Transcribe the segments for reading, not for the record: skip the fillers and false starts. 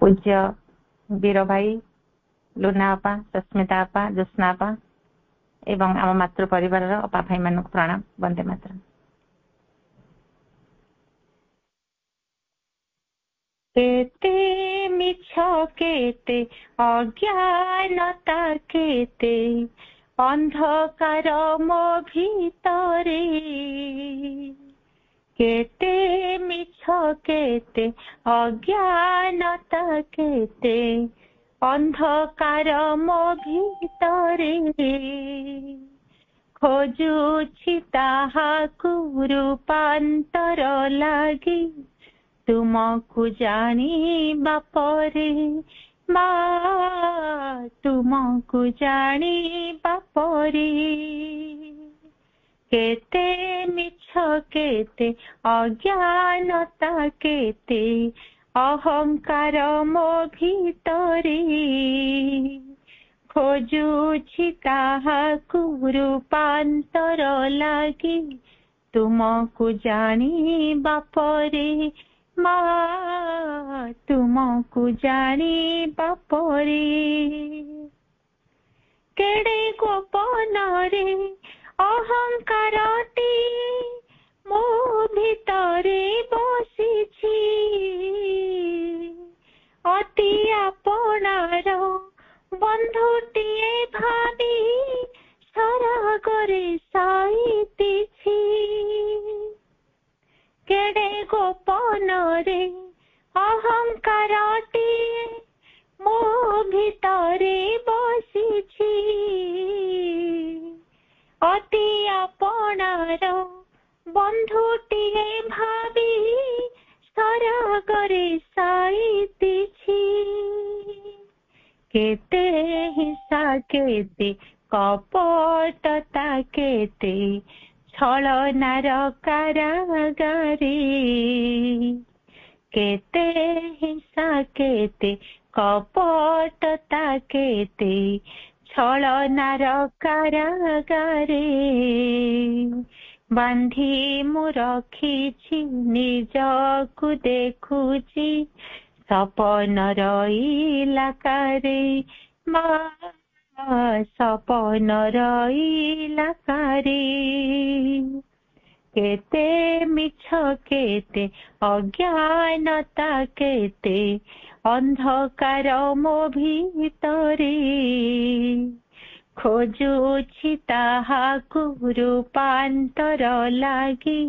पूज्य वीर भाई लुना आपा, सस्मिता आपा, ज्योत्स्ना आपा एवं आम मातृ परिवार अपा भाई मानक प्रणाम। वंदे मातरम। केते मिछ केते अज्ञानता केते अंधकार मो भीतरे, केते मिछ केते अज्ञानता केते अंधकार मो भीतरे, खोजुछि ताहाकु रूपांतर लागी तुमको जानिबा परे, मा तुमको जानिबा परे। केते मिछ केते अज्ञानता केते अहंकार मो भीतरे, खोजुछि ताहाकु रूपांतर लागी तुमको जानिबा परे, मा तुमको जानिबा परे। केड़े गोपन रे अहंकारटी मो भीतरे बसिछि, अति आपणार बंधुटिए भाबी सरगरे साइतिछि। केड़े गोपन रे अहंकारटी मो भीतरे बसिछि, अति आपणार बंधुटिए भाबी सरगरे साइतिछि। केते हिंसा केते कपटता केते छलनार कारागारे, केते हिंसा केते कपटता केते छलनार कारागारे, बांधी मु रखिछि निजकु देखुछि सपनर इलाकारे, मा सपनर इलाकारे। केते मिछ केते अज्ञानता केते अंधकार मो भीतरे, खोजुछि ताहाकु रूपांतर लागी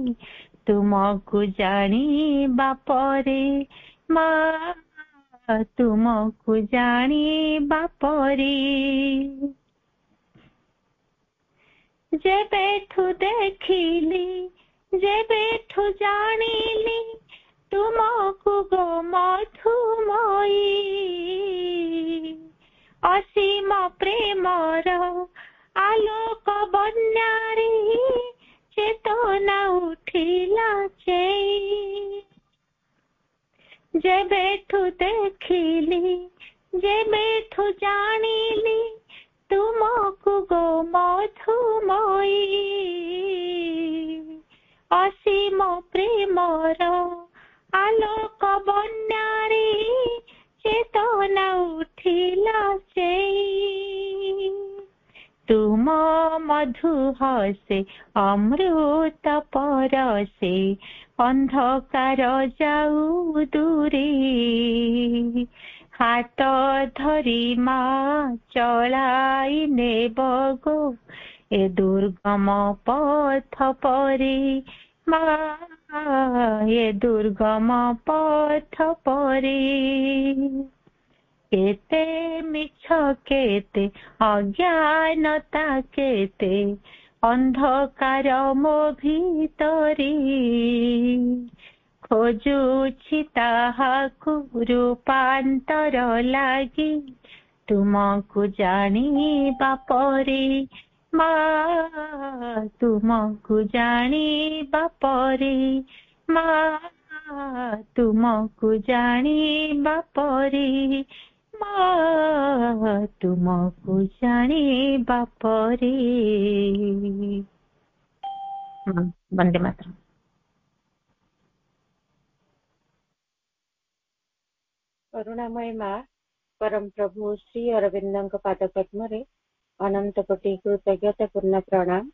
तुमको जानिबा परे, मा तुमको जानिबा परे। जेबेठु देखिली जेबेठु जानिली तुमको गो मधुमयी, असीम प्रेमर आलोक बन्यारे चेतना उठिला चेई। जेबेठु देखिली जेबेठु जानिली तुमको गो मधुमयी, असीम प्रेमर आलोक बन्यारे चेतना उठिला चेई। तुम मधु हसे अमृत परसे अंधकार जाऊ दूरे, हाथ धरी मा चलाई नेब गो ए दुर्गम पथ परे, मा ए दुर्गम पथ परे। केते मिछ केते अज्ञानता केते अंधकार मो भीतरे, खोजुछि ताहाकु रूपांतर लागी तुमको जानिबा परे, मा तुमको जानिबा परे, मा तुमको जानिबा परे, मा तुमको जानिबा परे। वंदे मातरम। करुणामय माँ परम प्रभु श्री अरविंद पाद पद्म अनंत कोटि कृतज्ञता पूर्ण प्रणाम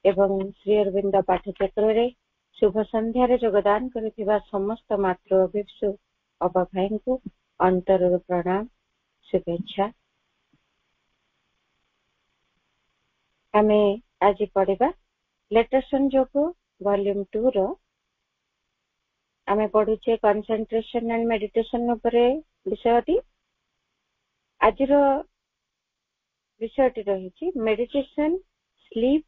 एवं श्री अरविंद पाठचक्र रे शुभ संध्यार योगदान करुथिबा समस्त मातृ अभिक्षु अबा भाई को अंतर प्रणाम शुभेच्छा। आमे आज पढ़िबा लेटरसन जोग वॉल्यूम 2 रो आमे पढ़ुचे कंसंट्रेशन एंड मेडिटेशन उपरे विषयटी। आज विषयटी रही मेडिटेशन स्लीप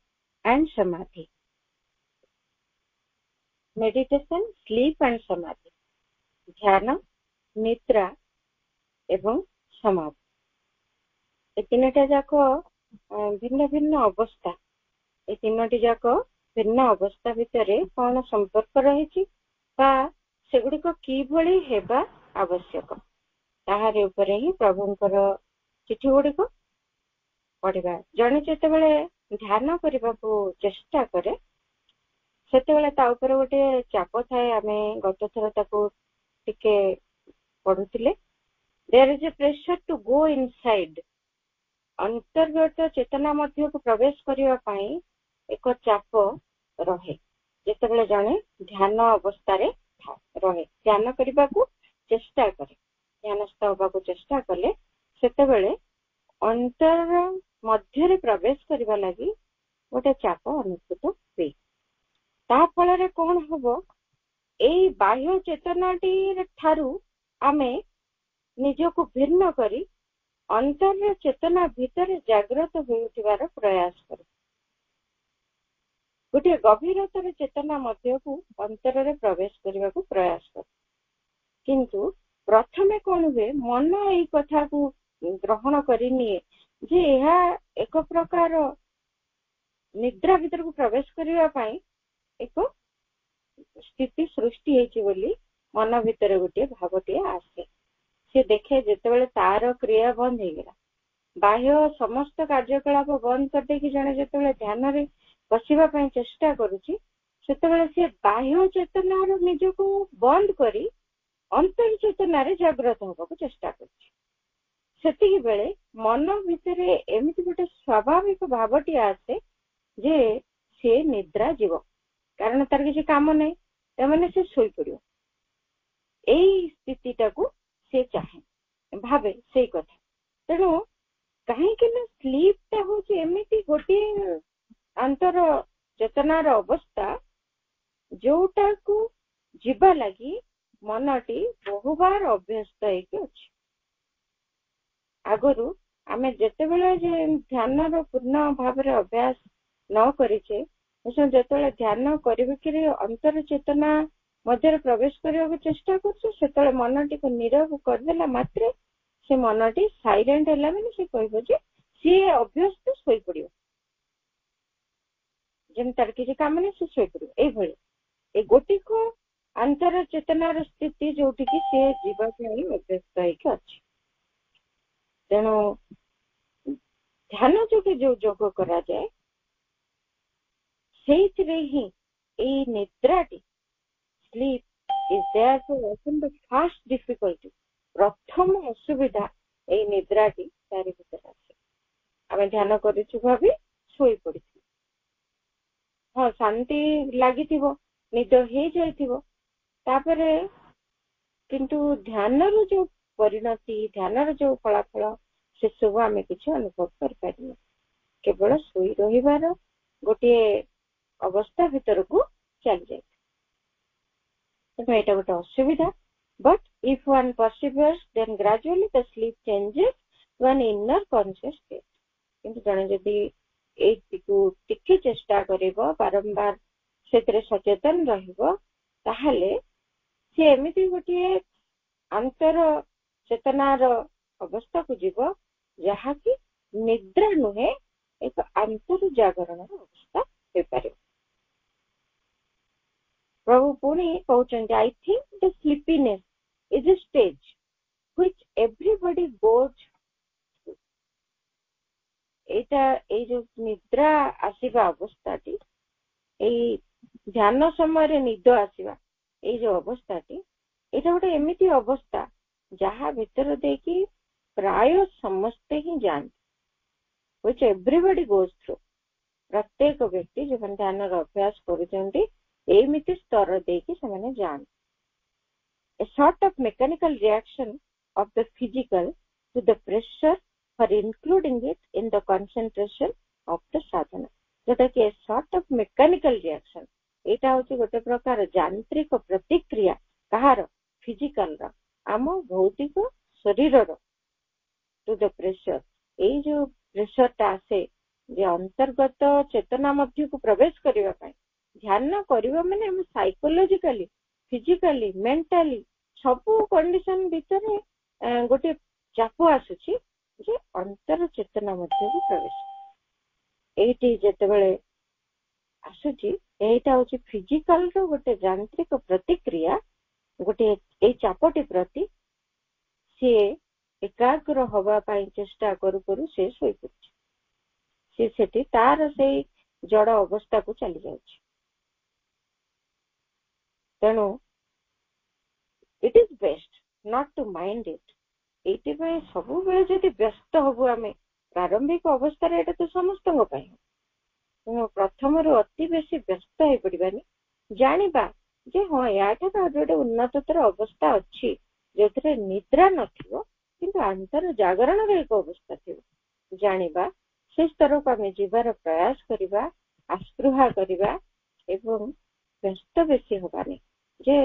एंड समाधि। मेडिटेशन स्लीप एंड समाधि ध्यान निद्रा एवं समाधि ए तीनटा जाक भिन्न भिन्न अवस्था। ए तीनटी जाक भिन्न अवस्था भितर कौन संपर्क रही सेगुड़िक किभली हेबा आवश्यक ताहारे उपरे ही प्रभुंकर चिठी गुड़िक पढ़िबा। जने जेतेबेले ध्यान करने को चेष्टा करे सेतेबेले ता उपरे गोटे चाप थाए। आमे गत थर ताको टिके पढ़ुतिले there is a pressure to go inside. अंतर्गत चेतना मध्य को प्रवेश करने पाई एक चाप रहे जेतेबेले जने ध्यान अवस्था रे रहे। ध्यान करने को चेष्टा करे ध्यानस्थ होगा को चेष्टा कले सेतेबेले अंतर मध्य रे प्रवेश करबा लागि गोटे चाप अनुभूत हुए। ता फल कौन हम एई बाह्य चेतनाटी ठारू आमे निजको भिन्न करी अंतर चेतना भीतर जागृत होउथिबार प्रयास करू। गोटे गभीरतर चेतना मध्य को अंतर रे प्रवेश करने को प्रयास करू। किंतु प्रथमे कौन हुए मन यही कथा को ग्रहण करनिए जे यह एक प्रकार निद्रा भीतर को प्रवेश करने एक स्थिति सृष्टि होइछि बोली मन भीतर गोटे भावटे आसे। से देखे जेतेबेले तार क्रिया बंद हो गला बाह्य समस्त कार्यकलाप बंद कर दे कि जने जेतेबेले ध्यान रे बसिबा पई चेष्टा करूछि सेतेबेले से बाह्य चेतना रो निजको बंद करी अंतर चेतना रे जागृत होगा को चेष्टा करूछि। सेतिकी बेले मन भीतर एमिति गोटे स्वाभाविक भावटी आसे जे से निद्रा जीव कारण तार किसी काम नहीं तमाने से सोई पड़ियो। एई स्थितिटा को से चाहे भावे से कथा तेणु कहीं स्लीप टा हूँ एमती गोटे अंतर चेतनार अवस्था जोटा को जीवा लगी मनटी बहुबार अभ्यस्त होगी। आगरू आमे जेतेबेले जे ध्यान पूर्ण भाव में अभ्यास न करिचे जेतेबेले ध्यान करिबे अंतर चेतना मध्य प्रवेश करने को चेष्टा कर मनटी को नीरव करदेला मात्रे से मनटी साइलेंट है मैंने से कह सी अभ्यस्त शोई पड़ो जमी तार किसी काम नहीं से शोई पड़ो ये गोटी को अंतर चेतनार स्थिति जोटि की सी जीवाई अभ्यस्त होगी अच्छी। तेणु ध्यान जोगे जो जोग करा जाए से ही ए निद्राटी sleep is there to open the first difficulty. प्रथम असुविधा ए निद्राटी तारी भीतर आसे। आमे ध्यान करिछु भाबी सोई पड़ी हाँ शांति लगी निद हो जाइथिबो तापरे किंतु ध्यान रो जो परिणति ध्यान रो जो फलाफल से सब आमे किछि अनुभव कर पारिबो केवल सोई रहिबार गोटे अवस्था भीतर को चल जाए। एटा गोटे असुविधा but if one perseveres then gradually the sleep changes to an inner conscious state. किंतु जने जदि एटिकु टिके चेष्टा करिवो बारंबार सेतरे सचेतन रहिवो ताहले से एमिति गोटे अंतर चेतनार अवस्था को जीव जहा कि निद्रा नुहे एक अंतर जागरण अवस्था हो पारे। प्रभु पुणी कहते I think the sleepiness is a stage which everybody goes through. एटा ए जो निद्रा आसीबा अवस्थाटी ए ध्यान समय निद आसीबा ए जो अवस्थाटी एटा गोटे एमिति अवस्था ଯାହା ଭିତର ଦେଇକି ପ୍ରାୟ ସମସ୍ତେ ହିଁ ଯାଆନ୍ତି, which everybody goes through। ପ୍ରତ୍ୟେକ ବ୍ୟକ୍ତି ଯେଉଁମାନେ ଧ୍ୟାନର ଅଭ୍ୟାସ କରୁଛନ୍ତି ଏମିତି ସ୍ତର ଦେଇକି ସେମାନେ ଯାଆନ୍ତି। A sort of mechanical reaction of the physical to the pressure for including it in the concentration of the sadhana। जोटा कि a sort of mechanical reaction, एटा होची गोटे प्रकार यांत्रिक प्रतिक्रिया कहार फिजिकल रा आम भौतिक शरीर रो टू द प्रेशर। ए जो प्रेशर टा आसे जे अंतर्गत चेतना मध्य को प्रवेश करबा पई ध्यान करबा माने हम साइकोलॉजिकली फिजिकली मेंटली सब कंडीशन भीतर गोटे चाप आसुची जे अंतर चेतना मध्य को प्रवेश। एटी जेतेबेले आसुची एटा होची फिजिकल रो गोटे यांत्रिक प्रतिक्रिया गोटे ए चापटी प्रति से एकाग्र हवा पाई चेष्टा करू करू से सोई पड़छ, से सेठी तार से जड़ अवस्था को चली जाउछ। तेणु it is best not to mind it. एटी पे सब बेले जदि व्यस्त हबु आमे प्रारंभिक अवस्था रे एटा तो समस्त को पाई प्रथम रो अति बेसी व्यस्त हे पड़िबानी जानिबा जे हां याटा तो जोटे उन्नततर अवस्था अछि जोथरे निद्रा नथिबो किंतु अंतर जागरण रे एक अवस्था थिबो जानिबा से स्तर को आमे जीवार प्रयास करिबा आस्पृहा करिबा एवं व्यस्त बेसी होबानी जे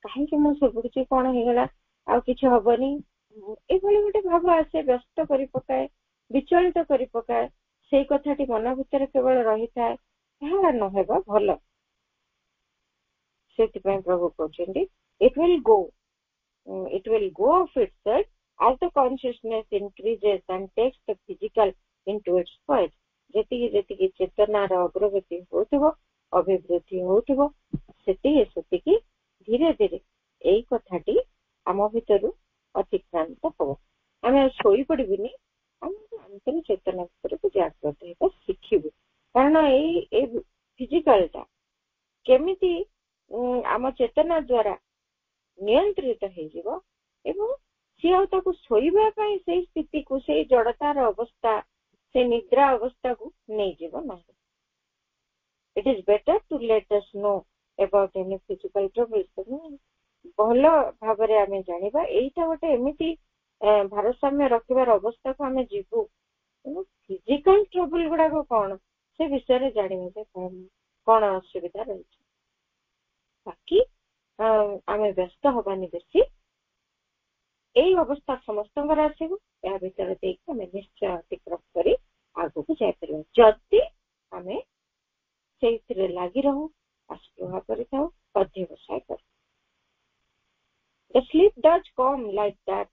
काहे कि मो सब किछि कोन हे गला आ किछि हबनी ए भली गोटे भाव आसे व्यस्त करि पकाए विचलित करि पकाए से कथाटी मन भितर केवल रही थाए ताहा न हेबा भलो। सेति पय प्रभु कहउछन्ती it will go off itself as the consciousness increases and takes the physical into its point। जेतिकी चेतना रो अग्रगति होतबो अभिवृद्धि होतबो सेति धीरे धीरे एई कथाटी आम भितरु अतिक्रांत हबो। आमे सोई पड़िबिनी हम अंतर चेतना भितर को जागृत हेबा शिखिबु कारण ए फिजिकल टा केमिति आम चेतना द्वारा नियंत्रित हे जीवो एवं सी आउ शोइबा पई से स्थिति को से जड़तार अवस्था से निद्रा अवस्था को नहीं जीवो नहीं। It is better to let us know about any physical troubles. भल भाव रे आमे जानिबा एटा गोटे एमिति भारसाम्य रखिबार अवस्था को आमे जीवु फिजिकल ट्रबल गुडा को कोन से विषय रे जानिबा जे कोन असुविधा रही बाकी आमे व्यस्त होबानी बेसी एई अवस्था समस्त आसबू या भीतर देखिए आम निश्चय अतिक्रम कर आगू को जापर जदि आम से लगी रहू आस्पृहा कर अध्यवसाय कर। The sleep does come like that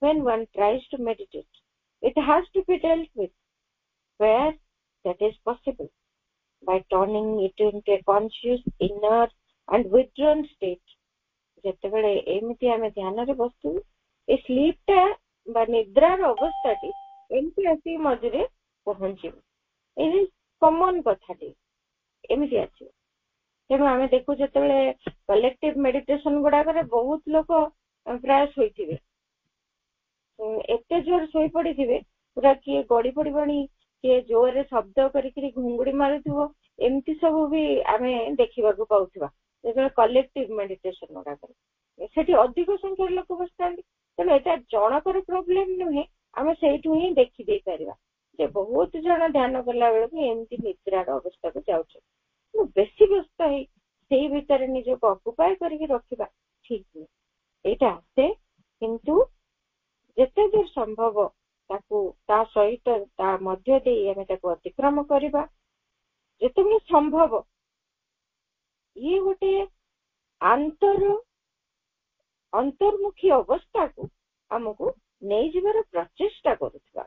when one tries to meditate. It has to be dealt with where that is possible by turning it into a conscious inner and withdrawn state। जेतेबेले एमिति आमे ध्यान रे बसु ए sleep टा बा निद्रार अवस्थाटी एमती आसी मझरे पहुंचीबो ए common कथाटी एमिति आसी। तेणु आमे देखु जेतेबेले कलेक्टिव मेडिटेशन गुडा करे बहुत लोक प्राय सोईथिबे एते जोर सोई पड़िथिबे पूरा किए गड़ी पड़िबणी किए जोरे शब्द करिकरी घुंगुड़ी मारुथिबो एमती सब भी आमे देखिबा को पाउथिबा जेतेबेले कलेक्टिव मेडिटेशन गुडा करे सेठी अधिक संख्या लोक बसतांती। तेणु एटा जनकर प्रॉब्लम नुहे आमे सेठु ही देखि दे परिबा जे बहुत जन ध्यान करला बेले एमती निद्रार अवस्था को जाउछ बेसी व्यस्त है से भीतर निज को ऑक्युपाई करके रखिबा ठीक नहीं एटा आसे किंतु जेते दूर संभव ताकू ता सहित ता मध्य दे आमे ताकू अतिक्रम करबा जेते संभव ये गोटे अंतर्मुखी अवस्था को आमको नहीं जीवार प्रचेष्टा करुवा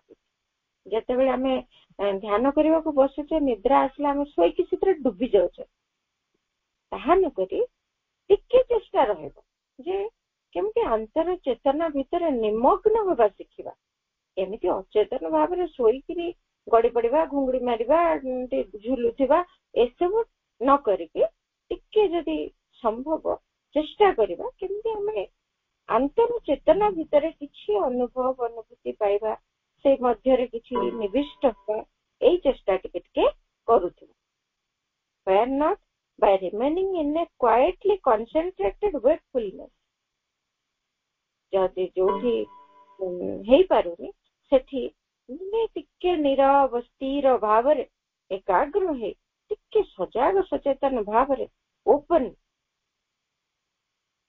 जेतेबेले आमे ध्यान करने को बसुचे निद्रा आसला आम शोक से डुबी जाऊे ताहा न करी टिके चेष्टा रहबो जे केमती अंतर चेतना भितर निमग्न होगा शिखिबा एमिति अचेतन भाव में शोकरी गड़ी पड़वा घुंगुड़ी मारिबा झुलुथिबा एसब न करके टिके जदि संभव चेष्टा करबा केमती आमे ଆନ୍ତର ଚେତନା ଭିତରେ କିଛି ଅନୁଭବ ଅନୁଭୂତି ପାଇବା, ସେ ମଧ୍ୟରେ କିଛି ନିବିଷ୍ଟ ହେବା, ଏଇ ଚେଷ୍ଟା ଟିକେ ଟିକେ କରୁଥିବ। Where not by remaining in a quietly concentrated wakefulness। ଯଦି ଯୋଉଠି ହେଇପାରୁନି ସେଠି ଟିକେ ନିରବ ସ୍ଥିର ଭାବରେ ଏକାଗ୍ର ହେଇ ଟିକେ ସଜାଗ ସଚେତନ ଭାବରେ ଓପନ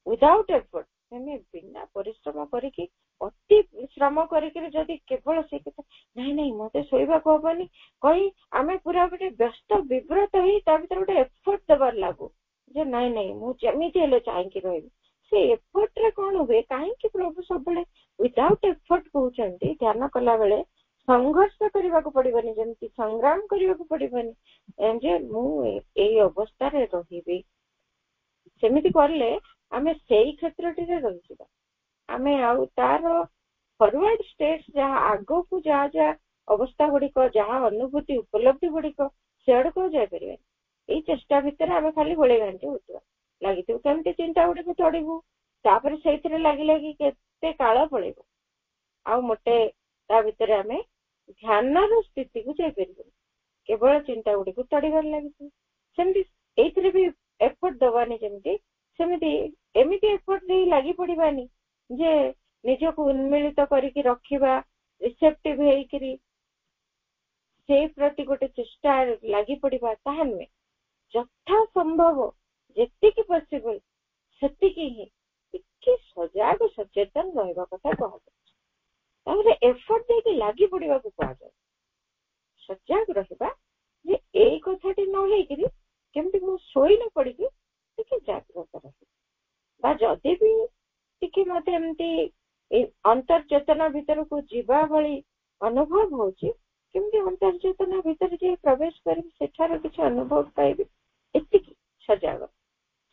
ୱିଦାଉଟ୍ ଏଫର୍ଟ, ଆମେ ବିନା ପରିଶ୍ରମ କରିକି ଅତି ଶ୍ରମ କରିକି ଯଦି କେବଳ ସେ କଥା ନାଇଁ ନାଇଁ ମତେ ଶୋଇବାକୁ ହବନି କହି ଆମେ ପୁରା ଗୋଟେ ବ୍ୟସ୍ତ ବିବ୍ରତ ହେଇ ତା ଭିତରେ ଗୋଟେ ଏଫର୍ଟ ଦେବାର ଲାଗୁ ଯେ ନାଇଁ ନାଇଁ ମୁଁ ଯେମିତି ହେଲେ ଚାହିଁକି ରହିବି। ସେ ଏଫର୍ଟ ରେ କଣ ହୁଏ, କାହିଁକି ପ୍ରଭୁ ସବୁବେଳେ ୱିଦାଉଟ୍ ଏଫର୍ଟ କହୁଛନ୍ତି? ଧ୍ୟାନ କଲା ବେଳେ ସଂଘର୍ଷ କରିବାକୁ ପଡିବନି, ଯେମିତି ସଂଗ୍ରାମ କରିବାକୁ ପଡିବନି ଯେ ମୁଁ ଏଇ ଅବସ୍ଥାରେ ରହିବି। ସେମିତି କଲେ ଆମେ ସେଇ କ୍ଷେତ୍ରଟିରେ ରହିଯିବା। ଆମେ ଆଉ ତାର ଫରୱାର୍ଡ ଷ୍ଟେଟ ଯାହା ଆଗକୁ ଯାହା ଯାହା ଅବସ୍ଥା ଗୁଡିକ, ଯାହା ଅନୁଭୂତି ଉପଲବ୍ଧି ଗୁଡିକ ସେଆଡକୁ ଯାଇପାରିବାନି। ଏଇ ଚେଷ୍ଟା ଭିତରେ ଆମେ ଖାଲି ଗୋଳେଇ ଘାଣ୍ଟି ହଉଥିବା, ଲାଗିଥିବୁ କେମିତି ଚିନ୍ତା ଗୁଡିକୁ ତଡିବୁ, ତାପରେ ସେଇଥିରେ ଲାଗି ଲାଗି କେତେ କାଳ ପଳେଇବ, ଆଉ ମୋଟେ ତା ଭିତରେ ଆମେ ଧ୍ୟାନର ସ୍ଥିତିକୁ ଯାଇପାରିବୁନି, କେବଳ ଚିନ୍ତା ଗୁଡିକୁ ତଡିବାରେ ଲାଗିଥିବୁ। ସେମିତି ଏଇଥିରେ ବି ଏଫର୍ଟ ଦବାନି, ଯେମିତି ସେମିତି ଏମିତି ଏଫର୍ଟ ଦେଇ ଲାଗି ପଡିବାନି ଯେ ନିଜକୁ ଉନ୍ମିଳିତ କରିକି ରଖିବା, ରିସେପ୍ଟିଭ ହେଇକିରି ସେଇ ପ୍ରତି ଗୋଟେ ଚେଷ୍ଟା ଲାଗି ପଡିବା, ତାହା ନୁହେଁ। ଯଥା ସମ୍ଭବ ଯେତିକି ପସିବଲ ସେତିକି ହିଁ ଟିକେ ସଜାଗ ସଚେତନ ରହିବା କଥା କୁହାଯାଉଛି। ତାପରେ ଏଫର୍ଟ ଦେଇକି ଲାଗି ପଡିବାକୁ କୁହାଯାଏ। ସଜାଗ ରହିବା ଯେ ଏଇ କଥାଟି ନ ହେଇକିରି କେମିତି ମୁଁ ଶୋଇ ନ ପଡିକି ଟିକେ ଜାଗ୍ରତ ରହିବି, ବା ଯଦି ବି ଟିକେ ମତେ ଏମିତି ଅନ୍ତର୍ଚେତନା ଭିତରକୁ ଯିବା ଭଳି ଅନୁଭବ ହଉଛି, କେମିତି ଅନ୍ତର୍ଚେତନା ଭିତରେ ଯାଇ ପ୍ରବେଶ କରିବି, ସେଠାର କିଛି ଅନୁଭବ ପାଇବି, ଏତିକି ସଜାଗ।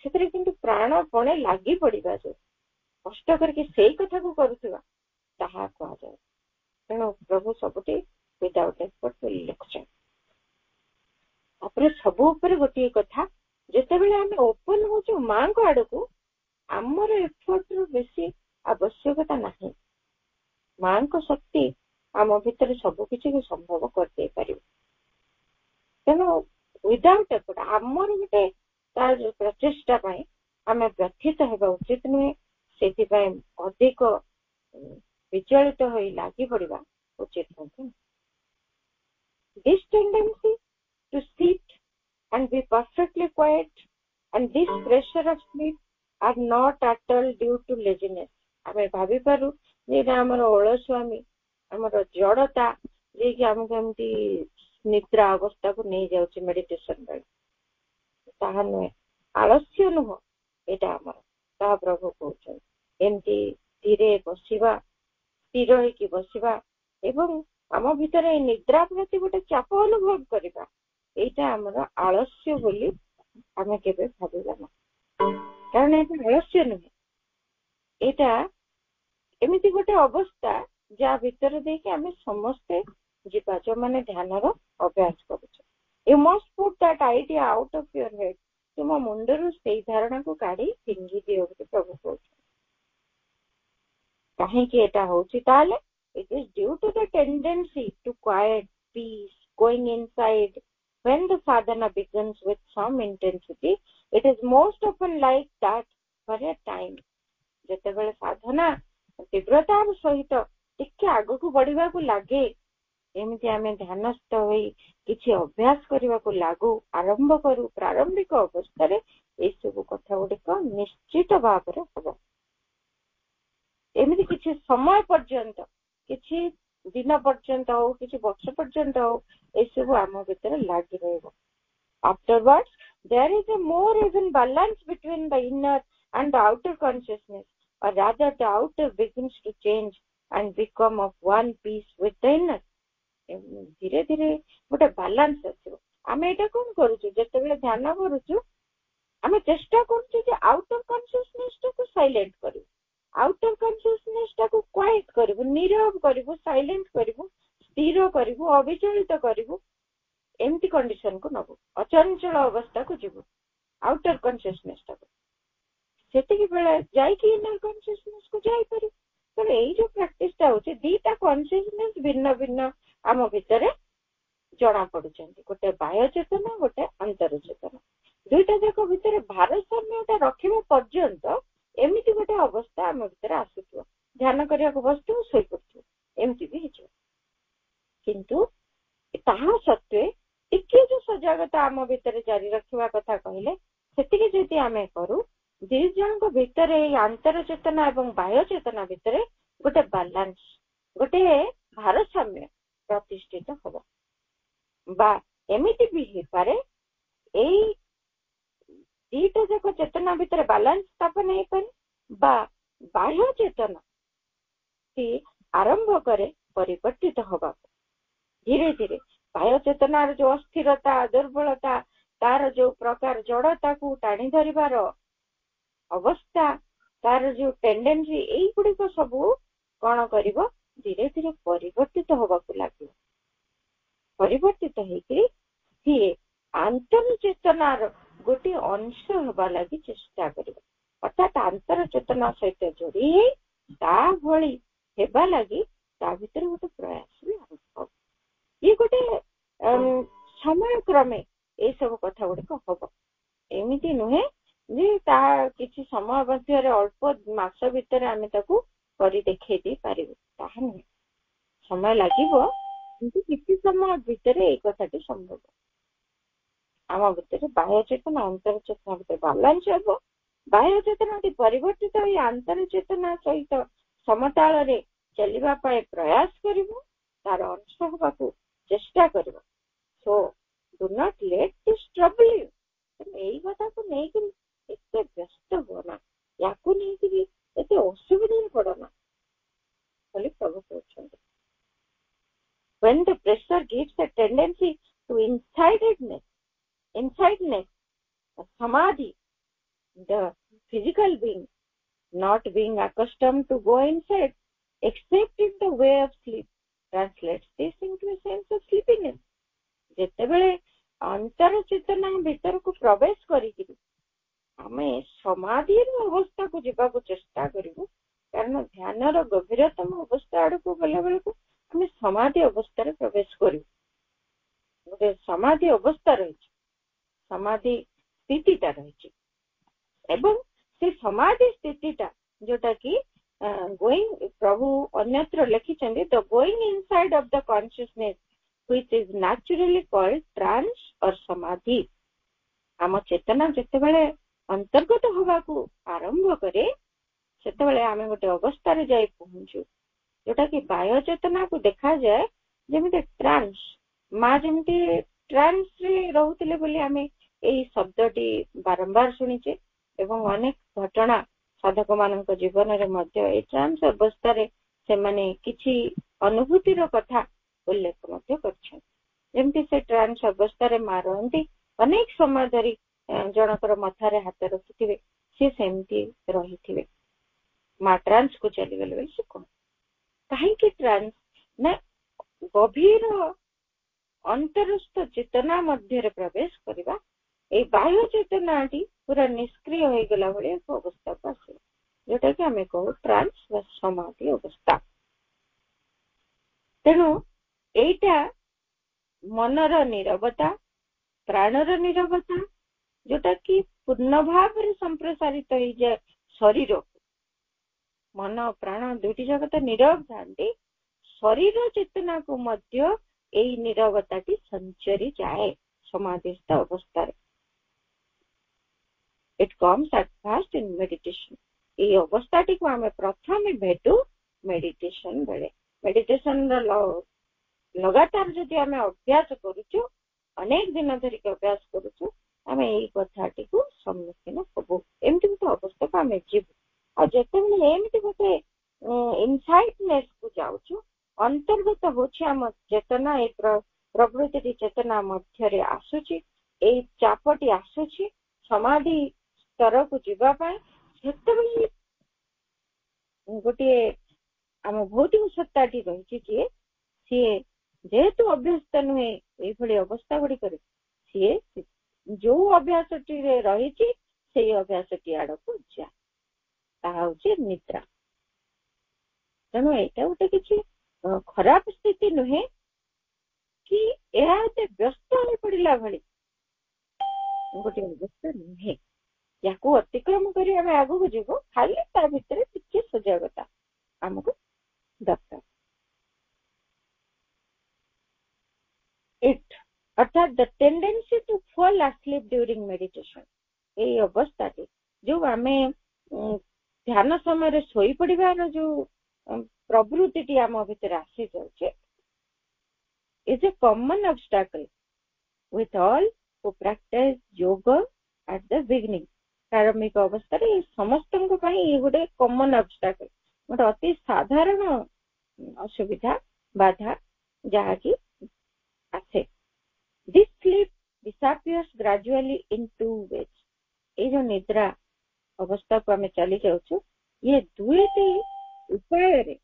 ସେଥିରେ କିନ୍ତୁ ପ୍ରାଣପଣେ ଲାଗି ପଡିବା, ଯୋଉ କଷ୍ଟ କରିକି ସେଇ କଥାକୁ କରୁଥିବା, ତାହା କୁହାଯାଏ। ତେଣୁ ପ୍ରଭୁ ସବୁଠି ୱିଦାଉଟ୍ ଏଫର୍ଟ ବୋଲି ଲେଖୁଛନ୍ତି। ତାପରେ ସବୁ ଉପରେ ଗୋଟିଏ କଥା, ଯେତେବେଳେ ଆମେ ଓପନ ହଉଛୁ ମାଙ୍କ ଆଡକୁ, ଆମର ଏଫର୍ଟର ବେଶୀ ଆବଶ୍ୟକତା ନାହିଁ। ମାଙ୍କ ଶକ୍ତି ଆମ ଭିତରେ ସବୁ କିଛି ସମ୍ଭବ କରିଦେଇ ପାରିବ। ତେଣୁ ୱିଦାଉଟ୍ ଏଫର୍ଟ ଆମର ଗୋଟେ ତାର ପ୍ରଚେଷ୍ଟା ପାଇଁ ଆମେ ବ୍ୟଥିତ ହେବା ଉଚିତ ନୁହେଁ। ସେଥିପାଇଁ ଅଧିକ ବିଚଳିତ ହୋଇ ଲାଗି ପଡିବା ଉଚିତ ନୁହେଁ। This tendency to sit and be perfectly quiet and this pressure of sleep are not at all due to laziness। ଆମେ ଭାବିପାରୁ ଯେ ଏଇଟା ଆମର ଅଳସୁଆମୀ, ଆମର ଜଡତା, ଯିଏକି ଆମକୁ ଏମିତି ନିଦ୍ରା ଅବସ୍ଥାକୁ ନେଇଯାଉଛି ମେଡିଟେସନ ବେଳେ। ତାହା ନୁହେଁ, ଆଳସ୍ୟ ନୁହଁ ଏଇଟା ଆମର, ତାହା ପ୍ରଭୁ କହୁଛନ୍ତି। ଏମିତି ଧୀରେ ବସିବା, ସ୍ଥିର ହେଇକି ବସିବା ଏବଂ ଆମ ଭିତରେ ଏଇ ନିଦ୍ରା ପ୍ରତି ଗୋଟେ ଚାପ ଅନୁଭବ କରିବା, ଏଇଟା ଆମର ଆଳସ୍ୟ ବୋଲି ଆମେ କେବେ ଭାବିବା ନାହିଁ। କାରଣ ଏଇଟା ଆଳସ୍ୟ ନୁହେଁ, ଏଇଟା ଏମିତି ଗୋଟେ ଅବସ୍ଥା ଯାହା ଭିତରେ ଦେଇକି ଆମେ ସମସ୍ତେ ଯିବା, ଯୋଉମାନେ ଧ୍ୟାନର ଅଭ୍ୟାସ କରୁଛେ। You must put that idea out of your head। ତୁମ ମୁଣ୍ଡରୁ ସେଇ ଧାରଣାକୁ କାଢି ଫିଙ୍ଗି ଦିଅ ବୋଲି ପ୍ରଭୁ କହୁଛନ୍ତି। କାହିଁକି ଏଟା ହଉଛି? ତାହେଲେ it is due to the tendency to quiet, peace, going inside। When the sadhana begins with some intensity, it is most often like that for a time। ଯେତେବେଳେ ସାଧନା ତୀବ୍ରତାର ସହିତ ଟିକେ ଆଗକୁ ବଢିବାକୁ ଲାଗେ, ଏମିତି ଆମେ ଧ୍ୟାନସ୍ଥ ହୋଇ କିଛି ଅଭ୍ୟାସ କରିବାକୁ ଲାଗୁ, ଆରମ୍ଭ କରୁ, ପ୍ରାରମ୍ଭିକ ଅବସ୍ଥାରେ ଏଇସବୁ କଥା ଗୁଡିକ ନିଶ୍ଚିତ ଭାବରେ ହବ। ଏମିତି କିଛି ସମୟ ପର୍ଯ୍ୟନ୍ତ, କିଛି ଦିନ ପର୍ଯ୍ୟନ୍ତ ହଉ, କିଛି ବର୍ଷ ପର୍ଯ୍ୟନ୍ତ ହଉ, ଏସବୁ ଆମ ଭିତରେ ଲାଗି ରହିବ। Afterwards, there is a more even balance between the inner and the outer consciousness, or rather the outer begins to change and become of one piece with the inner। ଧୀରେ ଧୀରେ ଗୋଟେ ବାଲାନ୍ସ ଆସିବ। ଆମେ ଏଇଟା କଣ କରୁଛୁ, ଯେତେବେଳେ ଧ୍ୟାନ କରୁଛୁ ଆମେ ଚେଷ୍ଟା କରୁଛୁ ଯେ ଆଉଟର କନସିୟସନେସ ଟାକୁ ସାଇଲେଣ୍ଟ କରିବୁ, ଆଉଟର କନସିୟସନେସ ଟାକୁ କ୍ୱାଇଟ କରିବୁ, ନିରବ କରିବୁ, ସାଇଲେଣ୍ଟ କରିବୁ, ସ୍ଥିର କରିବୁ, ଅବିଚଳିତ କରିବୁ, ଏମିତି କଣ୍ଡିସନକୁ ନବୁ, ଅଚଞ୍ଚଳ ଅବସ୍ଥାକୁ ଯିବୁ ଆଉଟର କନସିୟସନେସ ଟାକୁ। ସେତିକି ବେଳେ ଯାଇକି ଇନର କନସିୟସନେସ୍ କୁ ଯାଇପାରିବୁ। ତେଣୁ ଏଇ ଯୋଉ ପ୍ରାକ୍ଟିସଟା ହଉଛି, ଦିଟା କନସିୟସନେସ୍ ଭିନ୍ନ ଭିନ୍ନ ଆମ ଭିତରେ ଜଣା ପଡୁଛନ୍ତି, ଗୋଟେ ବାହ୍ୟ ଚେତନା, ଗୋଟେ ଅନ୍ତର ଚେତନା। ଦୁଇଟା ଯାକ ଭିତରେ ଭାରସାମ୍ୟଟା ରଖିବା ପର୍ଯ୍ୟନ୍ତ ଏମିତି ଗୋଟେ ଅବସ୍ଥା ଆମ ଭିତରେ ଆସୁଥିବ, ଧ୍ୟାନ କରିବାକୁ ବସିଥିବ, ଶୋଇପଡୁଥିବ, ଏମିତି ବି ହେଇଯିବ। କିନ୍ତୁ ତାହା ସତ୍ତ୍ୱେ ଟିକେ ଯୋଉ ସଜାଗତା ଆମ ଭିତରେ ଜାରି ରଖିବା କଥା କହିଲେ, ସେତିକି ଯଦି ଆମେ କରୁ, ଦି ଜଣଙ୍କ ଭିତରେ ଏଇ ଆନ୍ତର ଚେତନା ଏବଂ ବାହ୍ୟ ଚେତନା ଭିତରେ ଗୋଟେ ବାଲାନ୍ସ, ଗୋଟେ ଭାରସାମ୍ୟ ପ୍ରତିଷ୍ଠିତ ହବ। ବା ଏମିତି ବି ହେଇପାରେ ଏଇ ଦିଟା ଯାକ ଚେତନା ଭିତରେ ବାଲାନ୍ସ ସ୍ଥାପନ ହେଇପାରେ, ବା ବାହ୍ୟ ଚେତନା ଆରମ୍ଭ କରେ ପରିବର୍ତ୍ତିତ ହବାକୁ। ଧୀରେ ଧୀରେ ବାହ୍ୟ ଚେତନାର ଯୋଉ ଅସ୍ଥିରତା, ଦୁର୍ବଳତା, ତାର ଯୋଉ ପ୍ରକାର ଜଡତାକୁ ଟାଣି ଧରିବାର ଅବସ୍ଥା, ତାର ଯୋଉ ଟେଣ୍ଡେନ୍ସି, ଏଇଗୁଡିକ ସବୁ କଣ କରିବ, ଧୀରେ ଧୀରେ ପରିବର୍ତ୍ତିତ ହବାକୁ ଲାଗିବ। ପରିବର୍ତ୍ତିତ ହେଇକି ସିଏ ଆନ୍ତର ଚେତନାର ଗୋଟିଏ ଅଂଶ ହେବା ଲାଗି ଚେଷ୍ଟା କରିବ। ଅର୍ଥାତ୍ ଆନ୍ତର ଚେତନା ସହିତ ଯୋଡି ହେଇ ତା ଭଳି ହେବା ଲାଗି ତା ଭିତରେ ଗୋଟେ ପ୍ରୟାସ ବି ଆରମ୍ଭ ହବ। ଇଏ ଗୋଟେ ସମୟ କ୍ରମେ ଏଇ ସବୁ କଥା ଗୁଡିକ ହବ। ଏମିତି ନୁହେଁ ଯେ ତା କିଛି ସମୟ ମଧ୍ୟରେ, ଅଳ୍ପ ମାସ ଭିତରେ ଆମେ ତାକୁ କରି ଦେଖେଇ ଦେଇ ପାରିବୁ, ତାହା ନୁହେଁ। ସମୟ ଲାଗିବ, କିନ୍ତୁ କିଛି ସମୟ ଭିତରେ ଏଇ କଥାଟି ସମ୍ଭବ। ଆମ ଭିତରେ ବାହ୍ୟ ଚେତନା ଅନ୍ତର ଚେତନା ଭିତରେ ବାଲାନ୍ସ ହେବ। ବାହ୍ୟ ଚେତନାଟି ପରିବର୍ତ୍ତିତ ହୋଇ ଆନ୍ତର ଚେତନା ସହିତ ସମତାଳରେ ଚାଲିବା ପାଇଁ ପ୍ରୟାସ କରିବ, ତାର ଅଂଶ ହେବାକୁ ଚେଷ୍ଟା କରିବ। So do not let this trouble you. ଏଇ କଥାକୁ ନେଇକି ଏତେ ବ୍ୟସ୍ତ ହୁଅ ନା, ୟାକୁ ନେଇକି ଏତେ ଅସୁବିଧାରେ ପଡ ନା ବୋଲି ପ୍ରଭୁ କହୁଛନ୍ତି। When the pressure gives a tendency to insidedness, samadhi, the physical being not being accustomed to go inside, except in the way of sleep, translates this into a sense of sleepiness. ଯେତେବେଳେ ଅନ୍ତର ଚେତନା ଭିତରକୁ ପ୍ରବେଶ କରିକିରି ଆମେ ସମାଧିର ଅବସ୍ଥାକୁ ଯିବାକୁ ଚେଷ୍ଟା କରିବୁ, କାରଣ ଧ୍ୟାନର ଗଭୀରତମ ଅବସ୍ଥା ଆଡକୁ ଗଲା ବେଳକୁ ଆମେ ସମାଧି ଅବସ୍ଥାରେ ପ୍ରବେଶ କରିବୁ। ଗୋଟେ ସମାଧି ଅବସ୍ଥା ରହିଛି, ସମାଧି ସ୍ଥିତିଟା ରହିଛି, ଏବଂ ସେ ସମାଧି ସ୍ଥିତିଟା ଯୋଉଟା କି ପ୍ରଭୁ ଅନ୍ୟତ୍ର ଲେଖିଛନ୍ତି, the going inside of the consciousness which is naturally called trance or samadhi। ଆମ ଚେତନା ଯେତେବେଳେ ଅନ୍ତର୍ଗତ ହବାକୁ ଆରମ୍ଭ କରେ, ସେତେବେଳେ ଆମେ ଗୋଟେ ଅବସ୍ଥାରେ ଯାଇ ପହଞ୍ଚୁ, ଯୋଉଟା କି ବାହ୍ୟ ଚେତନାକୁ ଦେଖାଯାଏ ଯେମିତି ଟ୍ରାନ୍ସ। ମା ଯେମିତି ଟ୍ରାନ୍ସରେ ରହୁଥିଲେ ବୋଲି ଆମେ ଏଇ ଶବ୍ଦଟି ବାରମ୍ବାର ଶୁଣିଛେ, ଏବଂ ଅନେକ ଘଟଣା ସାଧକ ମାନଙ୍କ ଜୀବନରେ ମଧ୍ୟ ଏଇ ଟ୍ରାନ୍ସ ଅବସ୍ଥାରେ ସେମାନେ କିଛି ଅନୁଭୂତିର କଥା ଉଲ୍ଲେଖ ମଧ୍ୟ କରିଛନ୍ତି। ଯେମିତି ସେ ଟ୍ରାନ୍ସ ଅବସ୍ଥାରେ ମା ରହନ୍ତି, ଅନେକ ସମୟ ଧରି ଜଣଙ୍କର ମଥାରେ ହାତ ରଖିଥିବେ, ସେ ସେମିତି ରହିଥିବେ। ମା ଟ୍ରାନ୍ସକୁ ଚାଲିଗଲେ ବୋଲି ସେ କହନ୍ତି। କାହିଁକି ଟ୍ରାନ୍ସ? ନା ଗଭୀର ଅନ୍ତରସ୍ଥ ଚେତନା ମଧ୍ୟରେ ପ୍ରବେଶ କରିବା, ଏଇ ବାହ୍ୟ ଚେତନାଟି ପୁରା ନିଷ୍କ୍ରିୟ ହେଇଗଲା ଭଳି ଏକ ଅବସ୍ଥାକୁ ଆସିବ, ଯୋଉଟା କି ଆମେ କହୁ ଟ୍ରାନ୍ସ ବା ସମାଧି ଅବସ୍ଥା। ତେଣୁ ଏଇଟା ମନର ନୀରବତା, ପ୍ରାଣର ନୀରବତା, ଯୋଉଟା କି ପୂର୍ଣ୍ଣ ଭାବରେ ସମ୍ପ୍ରସାରିତ ହେଇଯାଏ ଶରୀରକୁ। ମନ ପ୍ରାଣ ଦୁଇଟି ଯାକ ତ ନୀରବ ଥାନ୍ତି, ଶରୀର ଚେତନାକୁ ମଧ୍ୟ ଏଇ ନୀରବତାଟି ସଞ୍ଚରି ଯାଏ ସମାଧିସ୍ଥ ଅବସ୍ଥାରେ। It comes at first in meditation. ଏଇ ଅବସ୍ଥାଟିକୁ ଆମେ ପ୍ରଥମେ ଭେଟୁ ମେଡିଟେସନ ବେଳେ। ମେଡିଟେସନର ଲଗାତାର ଯଦି ଆମେ ଅଭ୍ୟାସ କରୁଛୁ, ଅନେକ ଦିନ ଧରିକି ଅଭ୍ୟାସ କରୁଛୁ, ଆମେ ଏଇ କଥାଟିକୁ ସମ୍ମୁଖୀନ ହବୁ, ଏମିତି ଗୋଟେ ଅବସ୍ଥାକୁ ଆମେ ଯିବୁ। ଆଉ ଯେତେବେଳେ ଏମିତି ଗୋଟେ ଇନସାଇଟନେସ୍ କୁ ଯାଉଛୁ, ଅନ୍ତର୍ଗତ ହଉଛି ଆମ ଚେତନା, ଏଇ ପ୍ରବୃତ୍ତିଟି ଚେତନା ମଧ୍ୟରେ ଆସୁଛି, ଏଇ ଚାପଟି ଆସୁଛି ସମାଧି ସ୍ତରକୁ ଯିବା ପାଇଁ, ସେତେବେଳେ ଗୋଟିଏ ଆମ ଭୌତିକ ସତ୍ତାଟି ରହିଛି, ସିଏ ଯେହେତୁ ଅଭ୍ୟସ୍ତ ନୁହେଁ ଏଇଭଳି ଅବସ୍ଥା ଗୁଡିକରେ, ସିଏ ଯୋଉ ଅଭ୍ୟାସଟିରେ ରହିଛି ସେଇ ଅଭ୍ୟାସଟି ଆଡକୁ ଯାଏ। ତାହା ହଉଛି ନିଦ୍ରା। ତେଣୁ ଏଇଟା ଗୋଟେ କିଛି ଖରାପ ସ୍ଥିତି ନୁହେଁ କି ଏହା ଏତେ ବ୍ୟସ୍ତ ହୋଇ ପଡିଲା ଭଳି ଗୋଟେ ଅବସ୍ଥା ନୁହେଁ। ୟାକୁ ଅତିକ୍ରମ କରି ଆମେ ଆଗକୁ ଯିବୁ, ଖାଲି ତା ଭିତରେ ଟିକେ ସଜାଗତା ଆମକୁ ଦରକାର। ଅର୍ଥାତ୍ ଦ ଟେଣ୍ଡେନ୍ସି ଟୁ ଫଲ୍ asleep during meditation, ଏଇ ଅବସ୍ଥାଟି ଯୋଉ ଆମେ ଧ୍ୟାନ ସମୟରେ ଶୋଇପଡିବାର ଯୋଉ ପ୍ରବୃତ୍ତିଟି ଆମ ଭିତରେ ଆସିଯାଉଛି, is a common obstacle with all who practice yoga at the beginning. ପ୍ରାରମ୍ଭିକ ଅବସ୍ଥାରେ ସମସ୍ତଙ୍କ ପାଇଁ ଇଏ ଗୋଟେ କମନ ଅବଷ୍ଟାକଲ, ଗୋଟେ ଅତି ସାଧାରଣ ଅସୁବିଧା ବାଧା ଯାହାକି ଆସେ। This sleep disappears gradually in 2 ways. ଏଇ ଯୋଉ ନିଦ୍ରା ଅବସ୍ଥାକୁ ଆମେ ଚାଲି ଯାଉଛୁ, ଇଏ ଦୁଇଟି ଉପାୟରେ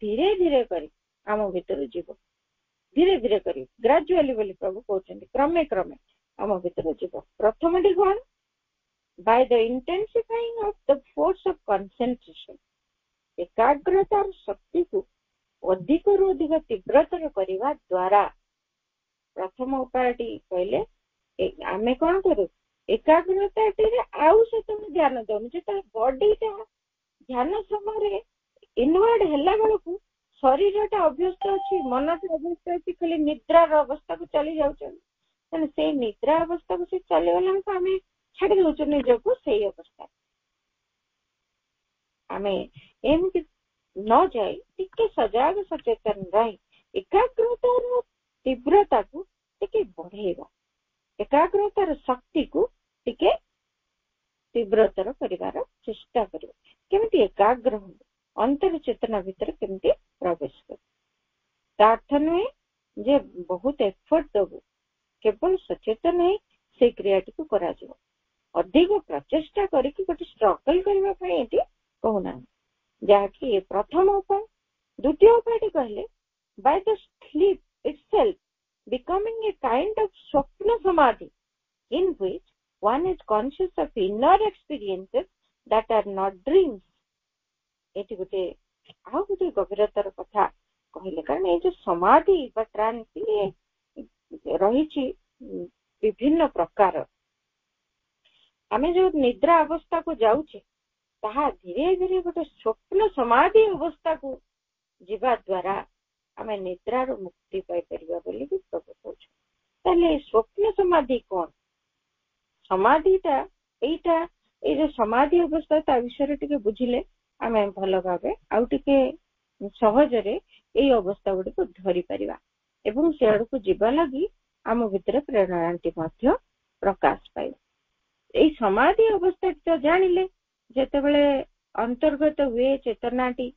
ଧୀରେ ଧୀରେ କରି ଆମ ଭିତରୁ ଯିବ। ଧୀରେ ଧୀରେ କରି, ଗ୍ରାଜୁଆଲି ବୋଲି ପ୍ରଭୁ କହୁଛନ୍ତି, କ୍ରମେ କ୍ରମେ ଆମ ଭିତରୁ ଯିବ। ପ୍ରଥମଟି କଣ? By the intensifying of the force of concentration, ଏକାଗ୍ରତାର ଶକ୍ତିକୁ ଅଧିକରୁ ଅଧିକ ତୀବ୍ରତର କରିବା ଦ୍ୱାରା। ପ୍ରଥମ ଉପାୟଟି କହିଲେ ଆମେ କଣ କରୁ, ଏକାଗ୍ରତାଟିରେ ଆଉ ସେତେବେଳେ ଧ୍ୟାନ ଦଉନୁ। ଯେତେବେଳେ ବଡିଟା ଧ୍ୟାନ ସମୟରେ ଇନୱାର୍ଡ ହେଲା ବେଳକୁ ଶରୀରଟା ଅଭ୍ୟସ୍ତ ଅଛି, ମନଟା ଅଭ୍ୟସ୍ତ ଅଛି, ଖାଲି ନିଦ୍ରାର ଅବସ୍ଥାକୁ ଚାଲି ଯାଉଛନ୍ତି। ତେଣୁ ସେଇ ନିଦ୍ରା ଅବସ୍ଥାକୁ ସେ ଚାଲିଗଲା ବେଳକୁ ଆମେ ଛାଡି ଦଉଛୁ ନିଜକୁ। ସେଇ ଅବସ୍ଥା ଆମେ ଏମିତି ନ ଯାଇ ଟିକେ ସଜାଗ ସଚେତନ ରହି ଏକାଗ୍ରତାର ତୀବ୍ରତାକୁ ଟିକେ ବଢେଇବା, ଏକାଗ୍ରତାର ଶକ୍ତିକୁ ଟିକେ ତୀବ୍ରତର କରିବାର ଚେଷ୍ଟା କରିବା। କେମିତି ଏକାଗ୍ର ହବ, ଅନ୍ତର ଚେତନା ଭିତରେ କେମିତି ପ୍ରବେଶ କରୁ। ତା ଅର୍ଥ ନୁହେଁ ଯେ ବହୁତ ଏଫର୍ଟ ଦବୁ, କେବଳ ସଚେତନ ହେଇ ସେଇ କ୍ରିୟାଟିକୁ କରାଯିବ। ଅଧିକ ପ୍ରଚେଷ୍ଟା କରିକି ଗୋଟେ ଷ୍ଟ୍ରଗଲ କରିବା ପାଇଁ ଏଠି କହୁନାହାନ୍ତି, ଯାହାକି ପ୍ରଥମ ଉପାୟ। ଦ୍ୱିତୀୟ ଉପାୟଟି କହିଲେ by the sleep itself becoming a kind of swapna samadhi in which one is conscious of inner experiences that are not dreams. ଏଠି ଗୋଟେ ଆଉ ଗୋଟେ ଗଭୀରତାର କଥା କହିଲେ, କାରଣ ଏଇ ଯୋଉ ସମାଧି ବା ଟ୍ରାନ୍ସ ରହିଛି ବିଭିନ୍ନ ପ୍ରକାର। ଆମେ ଯୋଉ ନିଦ୍ରା ଅବସ୍ଥାକୁ ଯାଉଛେ ତାହା ଧୀରେ ଧୀରେ ଗୋଟେ ସ୍ୱପ୍ନ ସମାଧି ଅବସ୍ଥାକୁ ଯିବା ଦ୍ୱାରା ଆମେ ନିଦ୍ରାରୁ ମୁକ୍ତି ପାଇପାରିବା ବୋଲି ବି ପ୍ରଭୁ କହୁଛୁ। ତାହେଲେ ସ୍ୱପ୍ନ ସମାଧି କଣ? ସମାଧିଟା ଏଇଟା, ଏଇ ଯୋଉ ସମାଧି ଅବସ୍ଥା, ତା ବିଷୟରେ ଟିକେ ବୁଝିଲେ ଆମେ ଭଲ ଭାବେ ଆଉ ଟିକେ ସହଜରେ ଏଇ ଅବସ୍ଥା ଗୁଡିକୁ ଧରି ପାରିବା ଏବଂ ସେ ଆଡକୁ ଯିବା ଲାଗି ଆମ ଭିତରେ ପ୍ରେରଣାଟି ମଧ୍ୟ ପ୍ରକାଶ ପାଇବ। ଏଇ ସମାଧି ଅବସ୍ଥାଟି ତ ଜାଣିଲେ, ଯେତେବେଳେ ଅନ୍ତର୍ଗତ ହୁଏ ଚେତନାଟି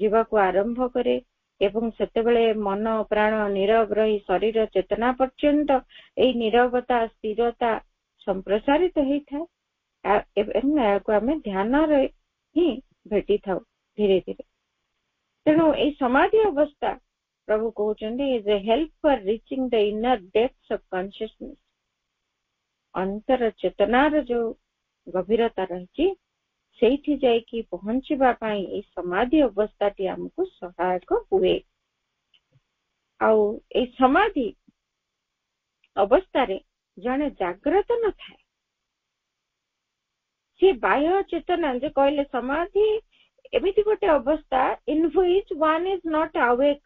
ଯିବାକୁ ଆରମ୍ଭ କରେ ଏବଂ ସେତେବେଳେ ମନ ପ୍ରାଣ ନୀରବ ରହି ଶରୀର ଚେତନା ପର୍ଯ୍ୟନ୍ତ ଏଇ ନୀରବତା ସ୍ଥିରତା ସମ୍ପ୍ରସାରିତ ହେଇଥାଏ ଏବଂ ଏହାକୁ ଆମେ ଧ୍ୟାନରେ ହିଁ ଭେଟିଥାଉ ଧୀରେ ଧୀରେ। ତେଣୁ ଏଇ ସମାଧି ଅବସ୍ଥା ପ୍ରଭୁ କହୁଛନ୍ତି is a help for reaching the inner depths of consciousness. ଅନ୍ତର ଚେତନାର ଯୋଉ ଗଭୀରତା ରହିଛି ସେଇଠି ଯାଇକି ପହଞ୍ଚିବା ପାଇଁ ଏଇ ସମାଧି ଅବସ୍ଥାଟି ଆମକୁ ସହାୟକ ହୁଏ। ଆଉ ଏଇ ସମାଧି ଅବସ୍ଥାରେ ଜଣେ ଜାଗ୍ରତ ନଥାଏ, ସେ ବାହ୍ୟ ଚେତନା ଯେ କହିଲେ ସମାଧି ଏମିତି ଗୋଟେ ଅବସ୍ଥା in which one is not awake.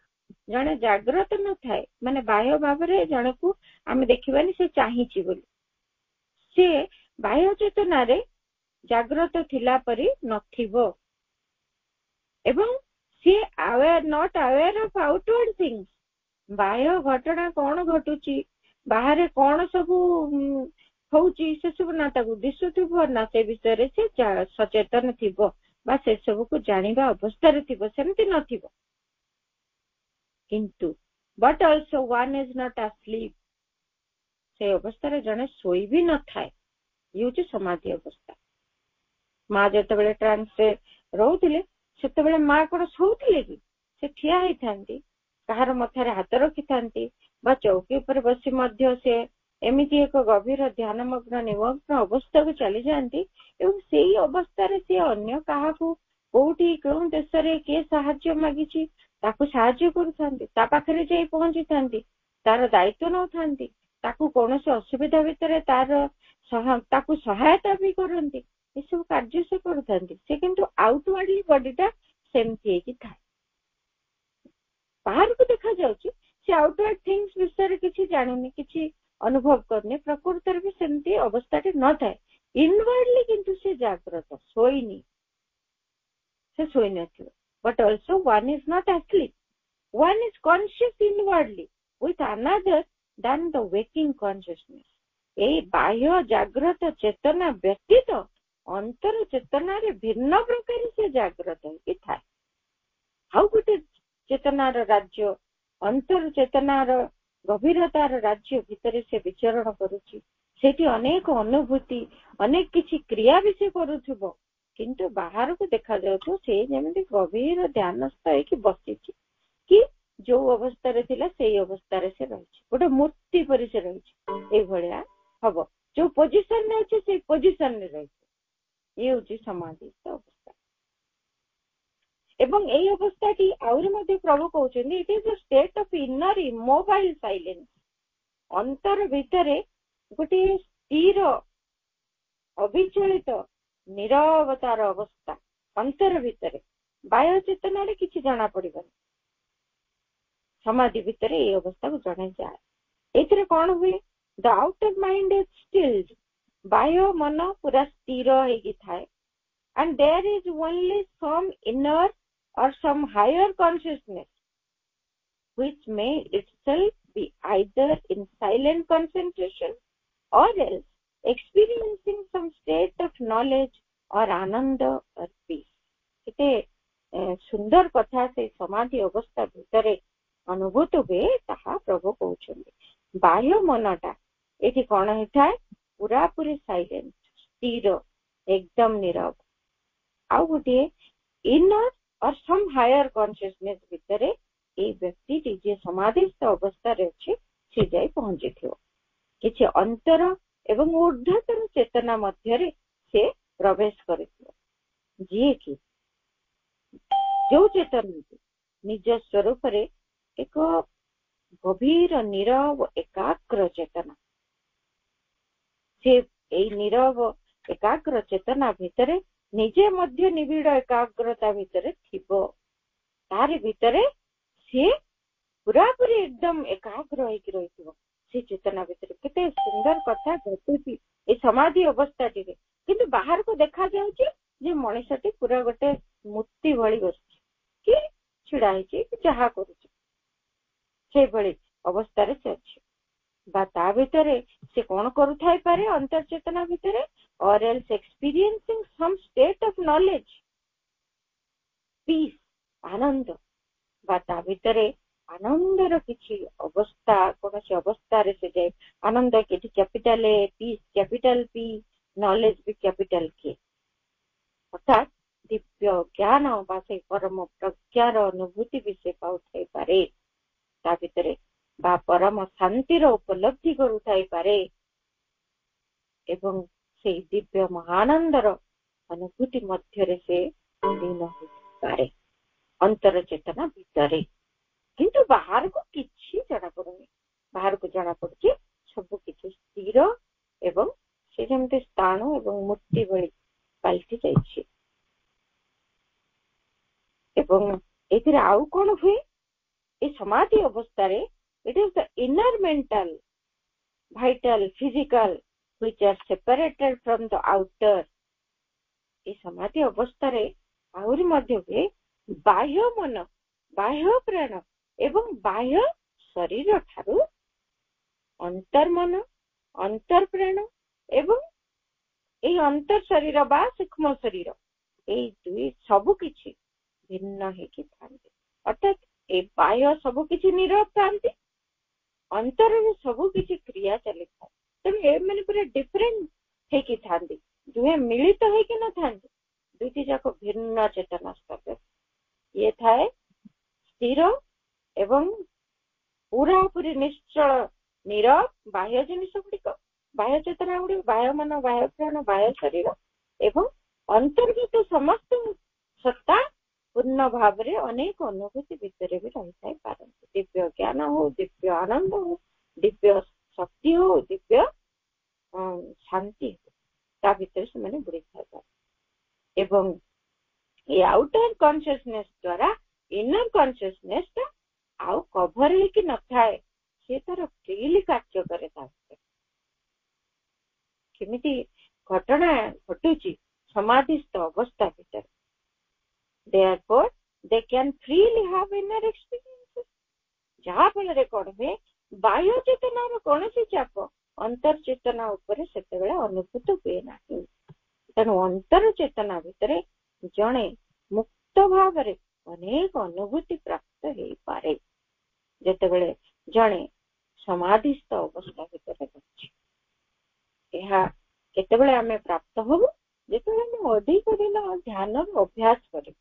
ଜଣେ ଜାଗ୍ରତ ନଥାଏ, ମାନେ ବାହ୍ୟ ଭାବରେ ଜଣକୁ ଆମେ ଦେଖିବାନି ସେ ଚାହିଁଛି ବୋଲି, ସେ ବାହ୍ୟ ଚେତନାରେ ଜାଗ୍ରତ ଥିଲା ପରି ନଥିବ ଏବଂ ସିଏ ନଟ୍ ଆୱେୟାର ଅଫ୍ ଆଉଟୱାର୍ଡ ଥିଙ୍ଗସ୍। ବାହ୍ୟ ଘଟଣା କଣ ଘଟୁଛି, ବାହାରେ କଣ ସବୁ ହଉଛି, ସେସବୁ ନା ତାକୁ ଦିଶୁଥିବ ନା ସେ ବିଷୟରେ ସେ ସଚେତନ ଥିବ ବା ସେସବୁକୁ ଜାଣିବା ଅବସ୍ଥାରେ ଥିବ, ସେମିତି ନଥିବ। କିନ୍ତୁ but also one is not asleep, ସେ ଅବସ୍ଥାରେ ଜଣେ ଶୋଇ ବି ନଥାଏ। ଇଏ ହଉଛି ସମାଧି ଅବସ୍ଥା। ମା ଯେତେବେଳେ ଟ୍ରାନ୍ସରେ ରହୁଥିଲେ ସେତେବେଳେ ମା କଣ ଶୋଉଥିଲେ କି? ସେ ଠିଆ ହେଇଥାନ୍ତି, କାହାର ମଥାରେ ହାତ ରଖିଥାନ୍ତି ବା ଚୌକି ଉପରେ ବସି ମଧ୍ୟ ସେ ଏମିତି ଏକ ଗଭୀର ଧ୍ୟାନମଗ୍ନ ନିମଗ୍ନ ଅବସ୍ଥାକୁ ଚାଲିଯାଆନ୍ତି ଏବଂ ସେଇ ଅବସ୍ଥାରେ ସେ ଅନ୍ୟ କାହାକୁ କୋଉଠି କେଉଁ ଦେଶରେ କିଏ ସାହାଯ୍ୟ ମାଗିଛି ତାକୁ ସାହାଯ୍ୟ କରୁଥାନ୍ତି, ତା ପାଖରେ ଯାଇ ପହଞ୍ଚିଥାନ୍ତି, ତାର ଦାୟିତ୍ୱ ନଉଥାନ୍ତି, ତାକୁ କୌଣସି ଅସୁବିଧା ଭିତରେ ତାକୁ ସହାୟତା ବି କରନ୍ତି, ଏସବୁ କାର୍ଯ୍ୟ ସେ କରୁଥାନ୍ତି। ସେ କିନ୍ତୁ ଆଉଟୱାର୍ଡଲି ବଡିଟା ସେମିତି ହେଇକି ଥାଏ, ବାହାରକୁ ଦେଖାଯାଉଛି ସେ ଆଉଟୱାର୍ଡ ଥିଙ୍ଗସ୍ ବିଷୟରେ କିଛି ଜାଣୁନି, କିଛି ଅନୁଭବ କରୁନି, ପ୍ରକୃତରେ ବି ସେମିତି ଅବସ୍ଥାଟି ନଥାଏ। ଇନୱାର୍ଡଲି କିନ୍ତୁ ସେ ଜାଗ୍ରତ, ଶୋଇନି, ସେ ଶୋଇନଥିବ। But also one is not asleep, one is conscious inwardly with another than the waking consciousness। ଏଇ ବାହ୍ୟ ଜାଗ୍ରତ ଚେତନା ବ୍ୟତୀତ ଅନ୍ତର ଚେତନାରେ ଭିନ୍ନ ପ୍ରକାର ସେ ଜାଗ୍ରତ ହେଇକି ଥାଏ। ଆଉ ଗୋଟେ ଚେତନାର ରାଜ୍ୟ, ଅନ୍ତର ଚେତନାର ଗଭୀରତାର ରାଜ୍ୟ ଭିତରେ ସେ ବିଚରଣ କରୁଛି। ସେଠି ଅନେକ ଅନୁଭୂତି, ଅନେକ କିଛି କ୍ରିୟା ବି ସେ କରୁଥିବ, କିନ୍ତୁ ବାହାରକୁ ଦେଖାଯାଉଥିବ ସେ ଯେମିତି ଗଭୀର ଧ୍ୟାନସ୍ଥ ହେଇକି ବସିଛି, କି ଯୋଉ ଅବସ୍ଥାରେ ଥିଲା ସେଇ ଅବସ୍ଥାରେ ସେ ରହିଛି, ଗୋଟେ ମୂର୍ତ୍ତି ପରି ସେ ରହିଛି। ଏଇଭଳିଆ ହବ, ଯୋଉ ପୋଜିସନରେ ଅଛି ସେଇ ପୋଜିସନରେ ରହିଛି। ଇଏ ହଉଛି ସମାଧିସ୍ଥ ଅବସ୍ଥା। ଏବଂ ଏଇ ଅବସ୍ଥାଟି ଆହୁରି ମଧ୍ୟ ପ୍ରଭୁ କହୁଛନ୍ତି, ଇଟ୍ ଇଜ ଅ ଷ୍ଟେଟ୍ ଅଫ୍ ଇନର ଇମୋବାଇଲ ସାଇଲେନ୍ସ। ଅନ୍ତର ଭିତରେ ଗୋଟିଏ ସ୍ଥିର ଅବିଚଳିତ ନିରବତାର ଅବସ୍ଥା ଅନ୍ତର ଭିତରେ, ବାହ୍ୟ ଚେତନାରେ କିଛି ଜଣା ପଡିବନି, ସମାଧି ଭିତରେ ଏଇ ଅବସ୍ଥାକୁ ଜଣାଯାଏ। ଏଥିରେ କଣ ହୁଏ, ଦ ଆଉଟର ମାଇଣ୍ଡ ଇଜ ଷ୍ଟିଲ୍ଡ, ବାହ୍ୟ ମନ ପୁରା ସ୍ଥିର ହେଇକି ଥାଏ, and there is only some inner or some higher consciousness which may itself be either in silent concentration or else experiencing some state of knowledge or ananda or peace। କେତେ ସୁନ୍ଦର କଥା ସେ ସମାଧି ଅବସ୍ଥା ଭିତରେ ଅନୁଭୂତ ହୁଏ, ତାହା ପ୍ରଭୁ କହୁଛନ୍ତି। ବାହ୍ୟ ମନଟା ଏଠି କଣ ହେଇଥାଏ, ପୁରାପୁରି ସାଇଲେଣ୍ଟ, ସ୍ଥିର, ଏକଦମ ନିରବ। ଆଉ ଗୋଟିଏ ଇନର ଅର ସମ୍ ହାୟର କନସିୟସନେସ ଭିତରେ ଏଇ ବ୍ୟକ୍ତିଟି ଯିଏ ସମାଧିସ୍ଥ ଅବସ୍ଥାରେ ଅଛି ସେ ଯାଇ ପହଞ୍ଚିଥିବ। କିଛି ଅନ୍ତର ଏବଂ ଊର୍ଦ୍ଧ୍ୱତର ଚେତନା ମଧ୍ୟରେ ସେ ପ୍ରବେଶ କରିଥିବ, ଯିଏକି ଯୋଉ ଚେତନା ନିଜ ସ୍ୱରୂପରେ ଏକ ଗଭୀର ନିରବ ଏକାଗ୍ର ଚେତନା, ସେ ଏଇ ନିରବ ଏକାଗ୍ର ଚେତନା ଭିତରେ ନିଜେ ମଧ୍ୟ ନିବିଡ଼ ଏକାଗ୍ରତା ଭିତରେ ଥିବ, ତାରି ଭିତରେ ସିଏ ପୁରାପୁରି ଏକଦମ ଏକାଗ୍ର ହେଇକି ରହିଥିବ ସେ ଚେତନା ଭିତରେ। କେତେ ସୁନ୍ଦର କଥା ଘଟୁଛି ଏ ସମାଧି ଅବସ୍ଥାଟିରେ, କିନ୍ତୁ ବାହାରକୁ ଦେଖାଯାଉଛି ଯେ ମଣିଷଟି ପୁରା ଗୋଟେ ମୂର୍ତ୍ତି ଭଳି ବସିଛି, କି ଛିଡା ହେଇଛି, କି ଯାହା କରୁଛି, ସେଇଭଳି ଅବସ୍ଥାରେ ସେ ଅଛି। ବା ତା ଭିତରେ ସେ କଣ କରୁଥାଇପାରେ ଅନ୍ତର୍ଚେତନା ଭିତରେ, or else experiencing some state of knowledge, peace, ଆନନ୍ଦ, ବା ତା ଭିତରେ ଆନନ୍ଦର କିଛି ଅବସ୍ଥା, କୌଣସି ଅବସ୍ଥାରେ ସେ ଯାଏ ଆନନ୍ଦ, କିଛି କ୍ୟାପିଟାଲ ଏ, ପିସ୍ କ୍ୟାପିଟାଲ ପି, ନଲେଜ ବି କ୍ୟାପିଟାଲ କେ, ଅର୍ଥାତ୍ ଦିବ୍ୟ ଜ୍ଞାନ ବା ସେଇ ପରମ ପ୍ରଜ୍ଞାର ଅନୁଭୂତି ବି ସେ ପାଉଥାଇପାରେ ତା ଭିତରେ, ବା ପରମ ଶାନ୍ତିର ଉପଲବ୍ଧି କରୁଥାଇପାରେ ଏବଂ ସେଇ ଦିବ୍ୟ ମହାନନ୍ଦର ଅନୁଭୂତି ମଧ୍ୟରେ ସେ ଲୀନ ହୋଇପାରେ ଅନ୍ତର ଚେତନା ଭିତରେ। କିନ୍ତୁ ବାହାରକୁ କିଛି ଜଣାପଡୁନି, ବାହାରକୁ ଜଣାପଡୁଛି ସବୁ କିଛି ସ୍ଥିର ଏବଂ ସେ ଯେମିତି ସ୍ଥାଣୁ ଏବଂ ମୂର୍ତ୍ତି ଭଳି ପାଲଟି ଯାଇଛି। ଏବଂ ଏଥିରେ ଆଉ କଣ ହୁଏ, এই সমাধি অবস্থারে it is the inner mental, vital, physical which are separated from the outer। এই ସମାଧି ଅବସ୍ଥାରେ ଆହୁରି ମଧ୍ୟ ହୁଏ ବାହ୍ୟ ମନ, ବାହ୍ୟ ପ୍ରାଣ ଏବଂ ବାହ୍ୟ ଶରୀର ଠାରୁ ଅନ୍ତର୍ମନ, ଅନ୍ତର୍ପ୍ରାଣ ଏବଂ এই ଅନ୍ତର ଶରୀର ବା ସୂକ୍ଷ୍ମ ଶରୀର, ଏଇ ଦୁଇ ସବୁ କିଛି ଭିନ୍ନ ହେଇକି ଥାନ୍ତି। ଅର୍ଥାତ୍ ଏ ବାହ୍ୟ ସବୁ କିଛି ନିରବ ଥାନ୍ତି, ଅନ୍ତରରେ ସବୁ କିଛି କ୍ରିୟା ଚାଲିଥାଏ। ତେଣୁ ଏମାନେ ପୁରା ଡିଫରେଣ୍ଟ ହେଇକି ଥାନ୍ତି, ଦୁହେଁ ମିଳିତ ହେଇକି ନଥାନ୍ତି, ଦୁଇଟି ଯାକ ଭିନ୍ନ ଚେତନା ସ୍ତରରେ। ଇଏ ଥାଏ ସ୍ଥିର ଏବଂ ପୁରାପୁରି ନିଶ୍ଚଳ ନିରବ ବାହ୍ୟ ଜିନିଷ ଗୁଡିକ, ବାହ୍ୟ ଚେତନା ଗୁଡିକ, ବାହ୍ୟ ମନ, ବାହ୍ୟ ପ୍ରାଣ, ବାହ୍ୟ ଶରୀର ଏବଂ ଅନ୍ତର୍ଗତ ସମସ୍ତ ସତ୍ତା ପୂର୍ଣ୍ଣ ଭାବରେ ଅନେକ ଅନୁଭୂତି ଭିତରେ ବି ରହିଥାଇ ପାରନ୍ତି। ଦିବ୍ୟ ଜ୍ଞାନ ହଉ, ଦିବ୍ୟ ଆନନ୍ଦ ହଉ, ଦିବ୍ୟ ଶକ୍ତି ହଉ, ଦିବ୍ୟ ଶାନ୍ତି ହଉ, ତା ଭିତରେ ସେମାନେ ବୁଡି ଥାଇପାରନ୍ତି। ଏବଂ ଏ ଆଉଟର କନସିୟସନେସ୍ ଦ୍ଵାରା ଇନର କନସିୟସନେସ୍ ଟା ଆଉ କଭର ହେଇକି ନଥାଏ, ସେ ତାର ଫ୍ରିଲି କାର୍ଯ୍ୟ କରେ। ତା ଭିତରେ କେମିତି ଘଟଣା ଘଟୁଛି ସମାଧିସ୍ଥ ଅବସ୍ଥା ଭିତରେ। Therefore, they can freely have inner experiences. ଯାହା ଫଳରେ କଣ ହୁଏ, ବାହ୍ୟ ଚେତନାର କୌଣସି ଚାପ ଅନ୍ତର ଚେତନା ଉପରେ ସେତେବେଳେ ଅନୁଭୂତ ହୁଏ ନାହିଁ। ତେଣୁ ଅନ୍ତର ଚେତନା ଭିତରେ ଜଣେ ମୁକ୍ତ ଭାବରେ ଅନେକ ଅନୁଭୂତି ପ୍ରାପ୍ତ ହେଇପାରେ ଯେତେବେଳେ ଜଣେ ସମାଧିସ୍ଥ ଅବସ୍ଥା ଭିତରେ ଅଛି। ଏହା କେତେବେଳେ ଆମେ ପ୍ରାପ୍ତ ହବୁ, ଯେତେବେଳେ ଆମେ ଅଧିକ ଦିନ ଧ୍ୟାନର ଅଭ୍ୟାସ କରିବୁ।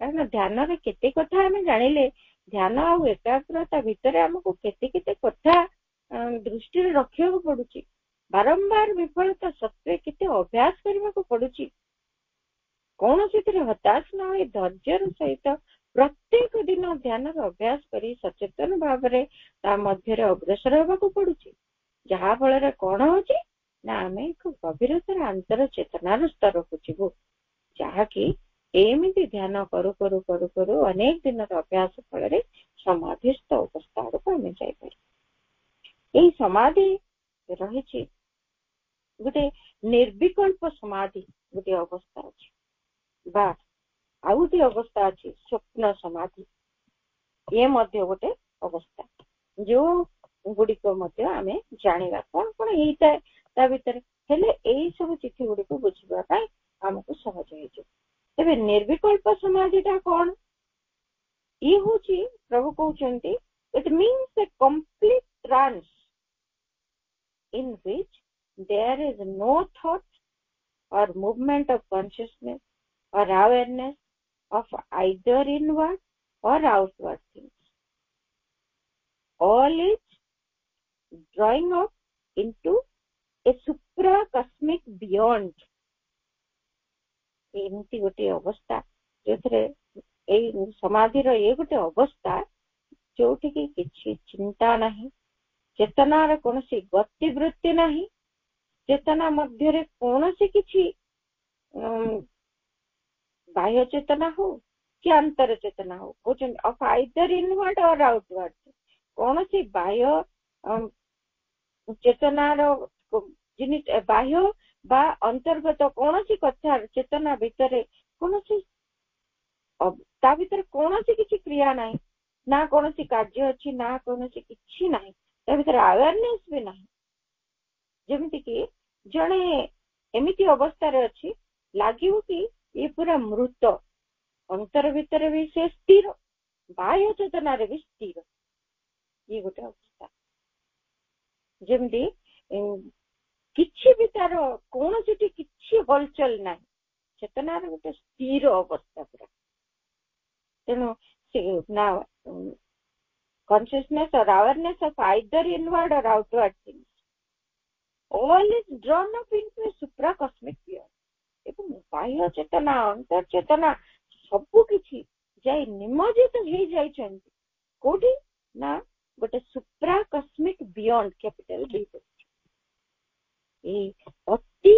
କାରଣ ଧ୍ୟାନରେ କେତେ କଥା ଆମେ ଜାଣିଲେ, ଧ୍ୟାନ ଆଉ ଏକାଗ୍ରତା ଭିତରେ ଆମକୁ କେତେ କେତେ କଥା ଦୃଷ୍ଟିରେ ରଖିବାକୁ ପଡୁଛି। ବାରମ୍ବାର ବିଫଳତା ସତ୍ତ୍ୱେ କେତେ ଅଭ୍ୟାସ କରିବାକୁ ପଡୁଛି। କୌଣସିଥିରେ ହତାଶ ନ ହୋଇ ଧୈର୍ଯ୍ୟର ସହିତ ପ୍ରତ୍ୟେକ ଦିନ ଧ୍ୟାନର ଅଭ୍ୟାସ କରି ସଚେତନ ଭାବରେ ତା ମଧ୍ୟରେ ଅଗ୍ରସର ହେବାକୁ ପଡୁଛି। ଯାହା ଫଳରେ କଣ ହଉଛି ନା ଆମେ ଏକ ଗଭୀରତାର ଆନ୍ତର ଚେତନାର ସ୍ତରକୁ ଯିବୁ, ଯାହାକି ଏମିତି ଧ୍ୟାନ କରୁ କରୁ କରୁ କରୁ ଅନେକ ଦିନର ଅଭ୍ୟାସ ଫଳରେ ସମାଧିସ୍ଥ ଅବସ୍ଥା ଆଡକୁ ଆମେ ଯାଇପାରିବୁ। ଏହି ସମାଧି ରହିଛି ଗୋଟେ ନିର୍ବିକଳ୍ପ ସମାଧି, ଗୋଟେ ଅବସ୍ଥା ଅଛି, ବା ଆଉ ଗୋଟେ ଅବସ୍ଥା ଅଛି ସ୍ୱପ୍ନ ସମାଧି। ଇଏ ମଧ୍ୟ ଗୋଟେ ଅବସ୍ଥା, ଯୋଉ ଗୁଡିକ ମଧ୍ୟ ଆମେ ଜାଣିବା କଣ କଣ ହେଇଥାଏ ତା ଭିତରେ। ହେଲେ ଏଇ ସବୁ ଚିଠି ଗୁଡିକୁ ବୁଝିବା ପାଇଁ ଆମକୁ ସହଜ ହେଇଯିବ। ତେବେ ନିର୍ବିକଳ୍ପ ସମାଧିଟା କଣ? ଇଏ ହଉଛି ପ୍ରଭୁ କହୁଛନ୍ତି, it means a complete trance in which there is no thought or movement of consciousness or awareness of either inward or outward things. All is drawing up into a supra-cosmic beyond. ଏମିତି ଗୋଟେ ଅବସ୍ଥା ଯୋଉଥିରେ ଏଇ ସମାଧିର ଏ ଗୋଟେ ଅବସ୍ଥା ଯୋଉଠିକି କିଛି ଚିନ୍ତା ନାହିଁ, ଚେତନାର କୌଣସି ଗତିବୃତ୍ତି ନାହିଁ, ଚେତନା ମଧ୍ୟରେ କୌଣସି କିଛି ବାହ୍ୟ ଚେତନା ହଉ କି ଆନ୍ତର ଚେତନା ହଉ, କହୁଛନ୍ତି ଅଫ ଆଇଦର ଇନୱାର୍ଡ ଅର ଆଉଟୱାର୍ଡ, କୌଣସି ବାହ୍ୟ ଚେତନାର ଜିନିଷ, ବାହ୍ୟ ବା ଅନ୍ତର୍ଗତ କୌଣସି କଥା ଚେତନା ଭିତରେ କୌଣସି ତା ଭିତରେ କୌଣସି କିଛି କ୍ରିୟା ନାହିଁ, ନା କୌଣସି କାର୍ଯ୍ୟ ଅଛି, ନା କୌଣସି କିଛି ନାହିଁ, ତା ଭିତରେ ଆୱାରନେସ୍ ବି ନାହିଁ। ଯେମିତି କି ଜଣେ ଏମିତି ଅବସ୍ଥାରେ ଅଛି, ଲାଗିବ କି ଇଏ ପୁରା ମୃତ, ଅନ୍ତର ଭିତରେ ବି ସେ ସ୍ଥିର, ବାହ୍ୟ ଚେତନାରେ ବି ସ୍ଥିର। ଇଏ ଗୋଟେ ଅବସ୍ଥା, ଯେମିତି କିଛି ବି ତାର କୌଣସିଠି କିଛି ହଲଚଲ ନାହିଁ, ଚେତନାର ଗୋଟେ ସ୍ଥିର ଅବସ୍ଥା ପୁରା। ତେଣୁ ନା consciousness or awareness of either inward or outward things, all is drawn up into a supracosmic beyond. ଏବଂ ବାହ୍ୟ ଚେତନା, ଅନ୍ତର ଚେତନା ସବୁ କିଛି ଯାଇ ନିମଜ୍ଜିତ ହେଇଯାଇଛନ୍ତି କୋଉଠି ନା ଗୋଟେ ସୁପ୍ରାକସ୍ମିକ ବିୟଣ୍ଡ, କ୍ୟାପିଟାଲ ବି। ଏଇ ଅତି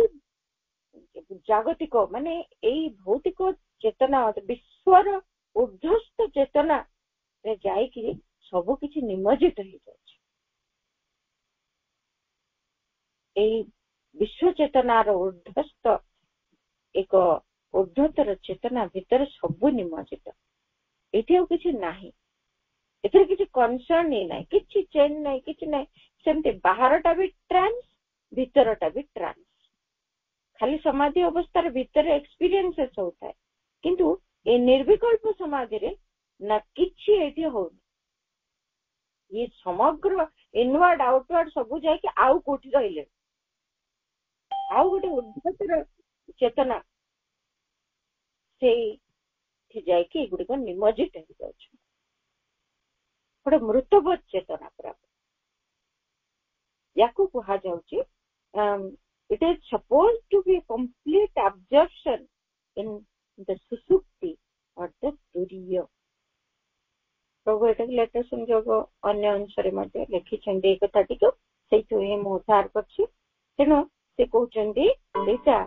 ଜାଗତିକ ମାନେ ଏଇ ଭୌତିକ ଚେତନା, ବିଶ୍ୱର ଉର୍ଦ୍ଧ୍ୱସ୍ଥ ଚେତନାରେ ଯାଇକି ସବୁ କିଛି ନିମଜ୍ଜିତ ହେଇଯାଉଛି। ଏଇ ବିଶ୍ୱ ଚେତନାର ଉର୍ଦ୍ଧ୍ୱସ୍ଥ ଏକ ଉର୍ଦ୍ଧ୍ୱତର ଚେତନା ଭିତରେ ସବୁ ନିମଜ୍ଜିତ। ଏଠି ଆଉ କିଛି ନାହିଁ, ଏଥିରେ କିଛି କନସର୍ନ ହିଁ ନାହିଁ, କିଛି ଚେଞ୍ଜ ନାହିଁ, କିଛି ନାହିଁ। ସେମିତି ବାହାରଟା ବି ଟ୍ରାନ୍ସ, ଭିତରଟା ବି ଟ୍ରାନ୍ସ। ଖାଲି ସମାଧି ଅବସ୍ଥାରେ ଭିତରେ ଏକ୍ସପିରିଏନ୍ସେସ୍ ହଉଥାଏ, କିନ୍ତୁ ଏ ନିର୍ବିକଳ୍ପ ସମାଧିରେ ନା କିଛି ଏଠି ହଉନି। ଇଏ ସମଗ୍ର ଇନୱାର୍ଡ ଆଉଟୱାର୍ଡ ସବୁ ଯାଇକି ଆଉ କୋଉଠି ରହିଲେ, ଆଉ ଗୋଟେ ଉର୍ଦ୍ଧ୍ୱତର ଚେତନା ସେଇଠି ଯାଇକି ଏଗୁଡିକ ନିମଜ୍ଜିତ ହେଇଯାଉଛି। ଗୋଟେ ମୃତବତ୍ ଚେତନା ପୁରା, ୟାକୁ କୁହାଯାଉଛି It is supposed to be complete absorption in the susupti or the turiya. Prabhu Etah letter संयोग अन्य अनुसार मध्य लिखिछन्ति ए कथाटिको सेइठु हे मु उद्धार करछि तेनो से कहउछन्ति एटा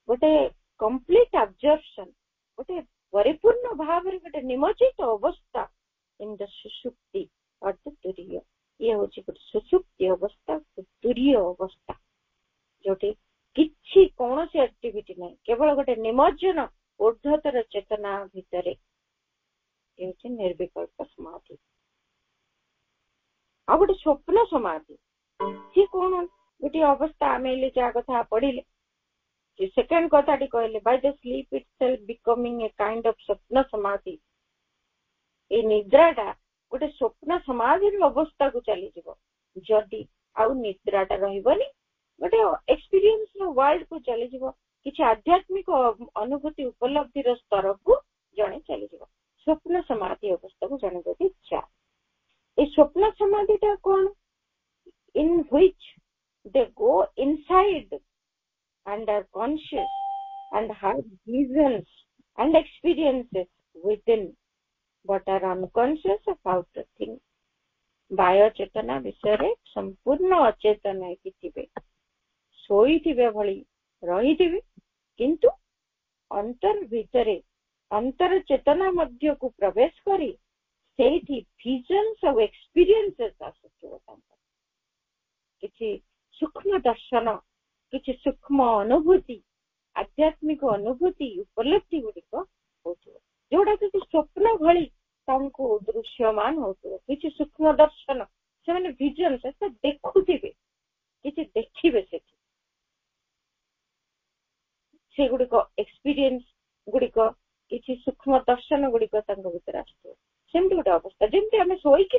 गोटे कंप्लीट अब्जर्प्शन गोटे परिपूर्ण भाव रे गोटे निमज्जित अवस्था इन द सुषुप्ति अर्थात तुरीय ये होछि गोटे सुषुप्ति अवस्था तुरीय अवस्था जोटी किछि कोनोसी एक्टिविटी नै केवल गोटे निमज्जन ऊर्ध्वतर चेतना भितरे निर्विकल्प समाधि आ गोटे स्वप्न समाधि सी कौन गोटे अवस्था आम जा कथा पढ़िले सेकेंड कथाटी कहले by the sleep itself becoming a kind of स्वप्न समाधि ए निद्राटा गोटे स्वप्न समाधि अवस्था को चली जीवो जदि आउ निद्राटा रहिबनी गोटे एक्सपीरियंस वर्ल्ड को चली जीवो किछि आध्यात्मिक अनुभूति उपलब्धि स्तर को जणे चली जीवो स्वप्न समाधि अवस्था को जाने की इच्छा ये स्वप्न समाधि टा कौन in which they go inside and are conscious and have visions and experiences within but are unconscious about the thing. बाह्य चेतना विषय रे संपूर्ण अचेतन है किथिबे सोईथिबे भली रहिथिबे किंतु अंतर भितरे अंतर चेतना मध्य को प्रवेश करी सेठी विजन्स और एक्सपीरियंसेस आसुथिबो तांका किछि सूक्ष्म दर्शन किछि सूक्ष्म अनुभूति आध्यात्मिक अनुभूति उपलब्धि गुड़िक होथिबो जोड़ा कि स्वप्न भली तांको दृश्यमान होथिबो किछि सूक्ष्म दर्शन से माने विजन से देखुथिबे किछि देखिबे से गुड़िक एक्सपीरियंस गुड़िक किछि सूक्ष्म दर्शन गुड़िक तांको भीतर आसथिबो सेमति गोटे अवस्था जेमति आमे सोईकी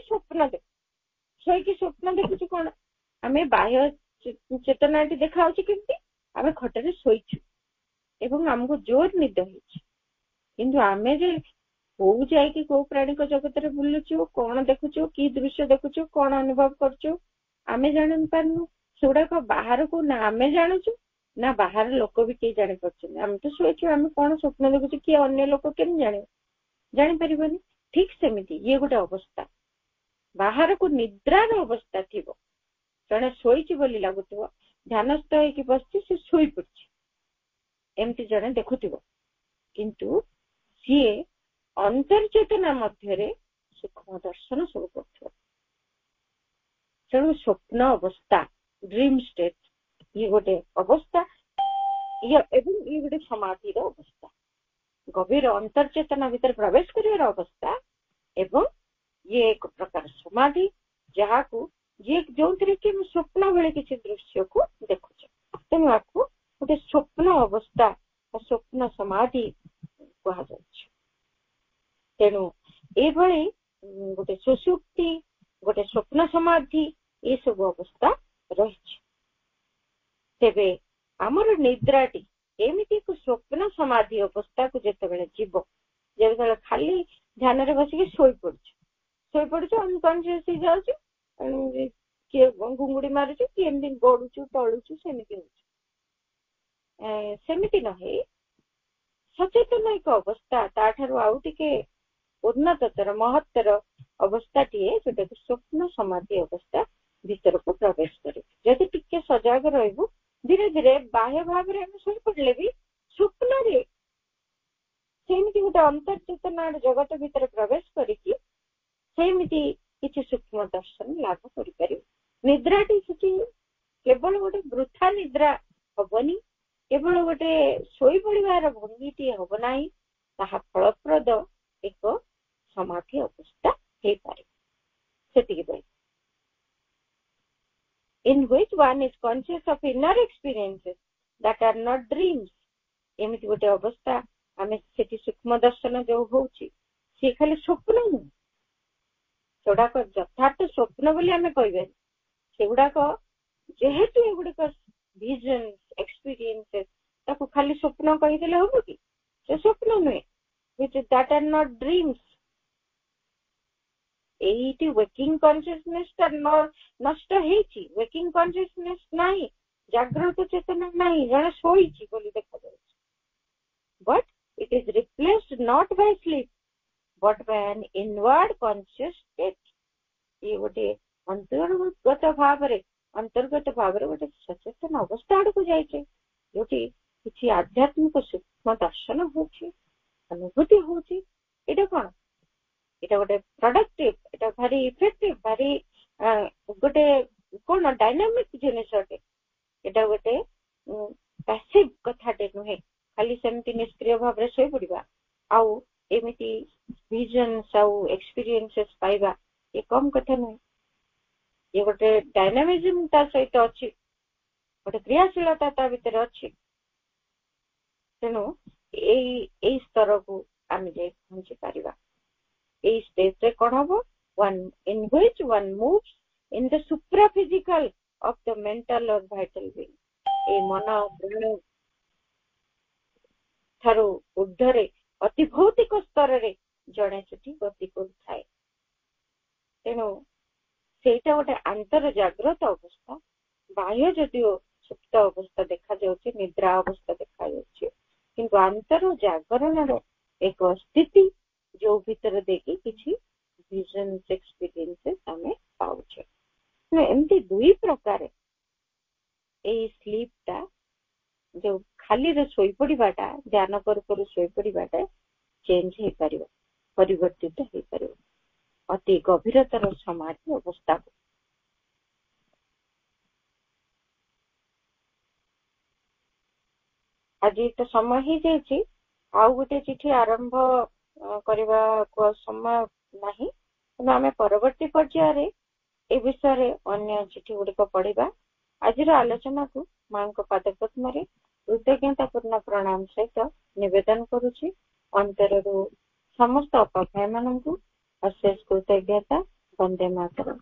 स्वप्न देखुछु कोन आमे बाह्य चेतना देखा केमती आम खटरे शोचु एवं आमको जोर निद किंतु आमे जे को जाइए को प्राणी जगत रे बुलुचु कौन देखुचु कि दृश्य देखुचु कौन अनुभव करचु आमे जानि पारनु सेगुड़ा बाहर को ना आमे जानूचु ना बाहर लोक भी कई जानी पारछन आम तो शोचु आमे कौन स्वप्न देखुचु कि अन्य लोक केम जानी पारिबनी ठीक सेमिति ये गोटे अवस्था बाहर को निद्रार अवस्था थिबो जड़े शोची बोली लगुव ध्यानस्थ होगी बस से शोई पड़ी एमती जड़े देखुव किंतु सी अंतर्चेतना मध्य सूक्ष्म दर्शन सब कर तेणु स्वप्न अवस्था ड्रीम स्टेट ये गोटे अवस्था ये गोटे समाधि अवस्था गभीर अंतर्चेतना भीतर प्रवेश कर अवस्था एवं ये एक प्रकार समाधि जहाँ को ये जो कि स्वप्न बेले किसी दृश्य को देखुचे तेणु आपको गोटे स्वप्न अवस्था स्वप्न समाधि कह तेणु ये गोटे सुषुप्ति गोटे स्वप्न समाधि ये सब अवस्था रही तेबे आमर निद्राटी एमती स्वप्न समाधि अवस्था को जिते जीव जो खाली ध्यान रे बसिक शोई पड़ू अनकॉन्शियस हो जाऊँ किए घुंगुड़ी मारुचु कि एमती गड़ुचु टलुचु सेमिति सेमिति नहे सचेतन एक अवस्था ताठारु आउ टिके उन्नततर महत्तर अवस्थाटीए जोटा स्वप्न समाधि अवस्था भीतर को प्रवेश करे जदि टिके सजग रहबु धीरे धीरे बाह्य भाव रे हम सोई पड़ले भी स्वप्न रे सेमिति गोटे अंतर्चेतना जगत भीतर प्रवेश करिकी सेमिति किसी सूक्ष्म दर्शन लाभ कर निद्राटी केवल गोटे वृथा निद्रा हबनी केवल गोटे शोई पड़िबार भंगीटी हब नाही ताहा फलप्रद एक समाधि अवस्था हे पारे सेतिके in which one is conscious of inner experiences that are not dreams एमिति गोटे अवस्था आमे सेति सूक्ष्म दर्शन जो होउची से खाली स्वप्न नहीं सेगुड़ाक यथार्थ स्वप्न बोली आमे कहबे सेगुड़ाक जेहेतु एगुड़िक विजन एक्सपीरियंसेस ताको खाली स्वप्न कहिदेले होबो कि से स्वप्न नुहे which that are not dreams eighty working consciousness ता नष्ट हेची वर्किंग कॉन्शियसनेस नाही ଜାଗ୍ରତ ଚେତନା ନାହିଁ, ଜଣେ ଶୋଇଛି ବୋଲି ଦେଖାଯାଉଛି। But it is replaced not by sleep, but by an inward conscious state. ये ଗୋଟେ ଅନ୍ତର୍ଗତ ଭାବରେ ଗୋଟେ ସଚେତନ ଅବସ୍ଥା ଆଡକୁ ଯାଇଛି, ଯୋଉଠି କିଛି ଆଧ୍ୟାତ୍ମିକ ସୂକ୍ଷ୍ମ ଦର୍ଶନ ହଉଛି, ଅନୁଭୂତି ହଉଛି। ଏଇଟା କଣ? ଏଇଟା ଗୋଟେ ପ୍ରଡକ୍ଟିଭ, ଏଇଟା ଭାରି ଇଫେକ୍ଟିଭ, ଭାରି ଗୋଟେ କଣ ଡାଇନାମିକ ଜିନିଷଟେ। ଏଇଟା ଗୋଟେ ପ୍ୟାସିଭ କଥାଟେ ନୁହେଁ, ଖାଲି ସେମିତି ନିଷ୍କ୍ରିୟ ଭାବରେ ଶୋଇପଡିବା ଆଉ ଏମିତି ଭିଜନ୍ସ ଆଉ ଏକ୍ସପିରିଏନ୍ସେସ୍ ପାଇବା ଏ କମ କଥା ନୁହେଁ। ଏ ଗୋଟେ ଡାଇନାମିଜିମ ତା ସହିତ ଅଛି, ଗୋଟେ କ୍ରିୟାଶୀଳତା ତା ଭିତରେ ଅଛି। ତେଣୁ ଏଇ ସ୍ତରକୁ ଆମେ ଯାଇ ପହଞ୍ଚି ପାରିବା। ଏଇ ସ୍ଟେଜରେ କଣ ହବ? one in which one moves in the supraphysical of the mental or vital being. ଏ ମନ ପ୍ରାଣ ଠାରୁ ଉର୍ଦ୍ଧ୍ୱରେ ଅତି ଭୌତିକ ସ୍ତରରେ ଜଣେ ସେଠି ଗତି କରୁଥାଏ। ତେଣୁ ସେଇଟା ଗୋଟେ ଆନ୍ତର ଜାଗ୍ରତ ଅବସ୍ଥା। ବାହ୍ୟ ଯଦିଓ ସୁପ୍ତ ଅବସ୍ଥା ଦେଖାଯାଉଛି, ନିଦ୍ରା ଅବସ୍ଥା ଦେଖାଯାଉଛି, କିନ୍ତୁ ଆନ୍ତର ଜାଗରଣର ଏକ ସ୍ଥିତି ଯୋଉ ଭିତରେ ଦେଇକି କିଛି ଭିଜନ୍ସ ଏକ୍ସପିରିଏନ୍ସେସ୍ ଆମେ ପାଉଛେ। ଏମିତି ଦୁଇ ପ୍ରକାର ଏଇ ସ୍ଲିପ ଟା, ଯୋଉ ଖାଲିରେ ଶୋଇପଡିବାଟା, ଧ୍ୟାନ କରୁ ଶୋଇପଡିବାଟା ଚେଞ୍ଜ ହେଇପାରିବ, ପରିବର୍ତ୍ତିତ ହେଇପାରିବ ଅତି ଗଭୀରତର ସମାଧି ଅବସ୍ଥାକୁ। ଆଜି ତ ସମୟ ହେଇଯାଇଛି, ଆଉ ଗୋଟେ ଚିଠି ଆରମ୍ଭ କରିବାକୁ ସମୟ ନାହିଁ, କିନ୍ତୁ ଆମେ ପରବର୍ତ୍ତୀ ପର୍ଯ୍ୟାୟରେ ଏ ବିଷୟରେ ଅନ୍ୟ ଚିଠି ଗୁଡିକ ପଢିବା। ଆଜିର ଆଲୋଚନାକୁ ମାଙ୍କ ପାଦପଦ୍ମରେ କୃତଜ୍ଞତାପୂର୍ଣ୍ଣ ପ୍ରଣାମ ସହିତ ନିବେଦନ କରୁଛି। ଅନ୍ତରରୁ ସମସ୍ତ ଅପାଭାଇ ମାନଙ୍କୁ ଅଶେଷ କୃତଜ୍ଞତା। ବନ୍ଦେ ମାତରମ୍।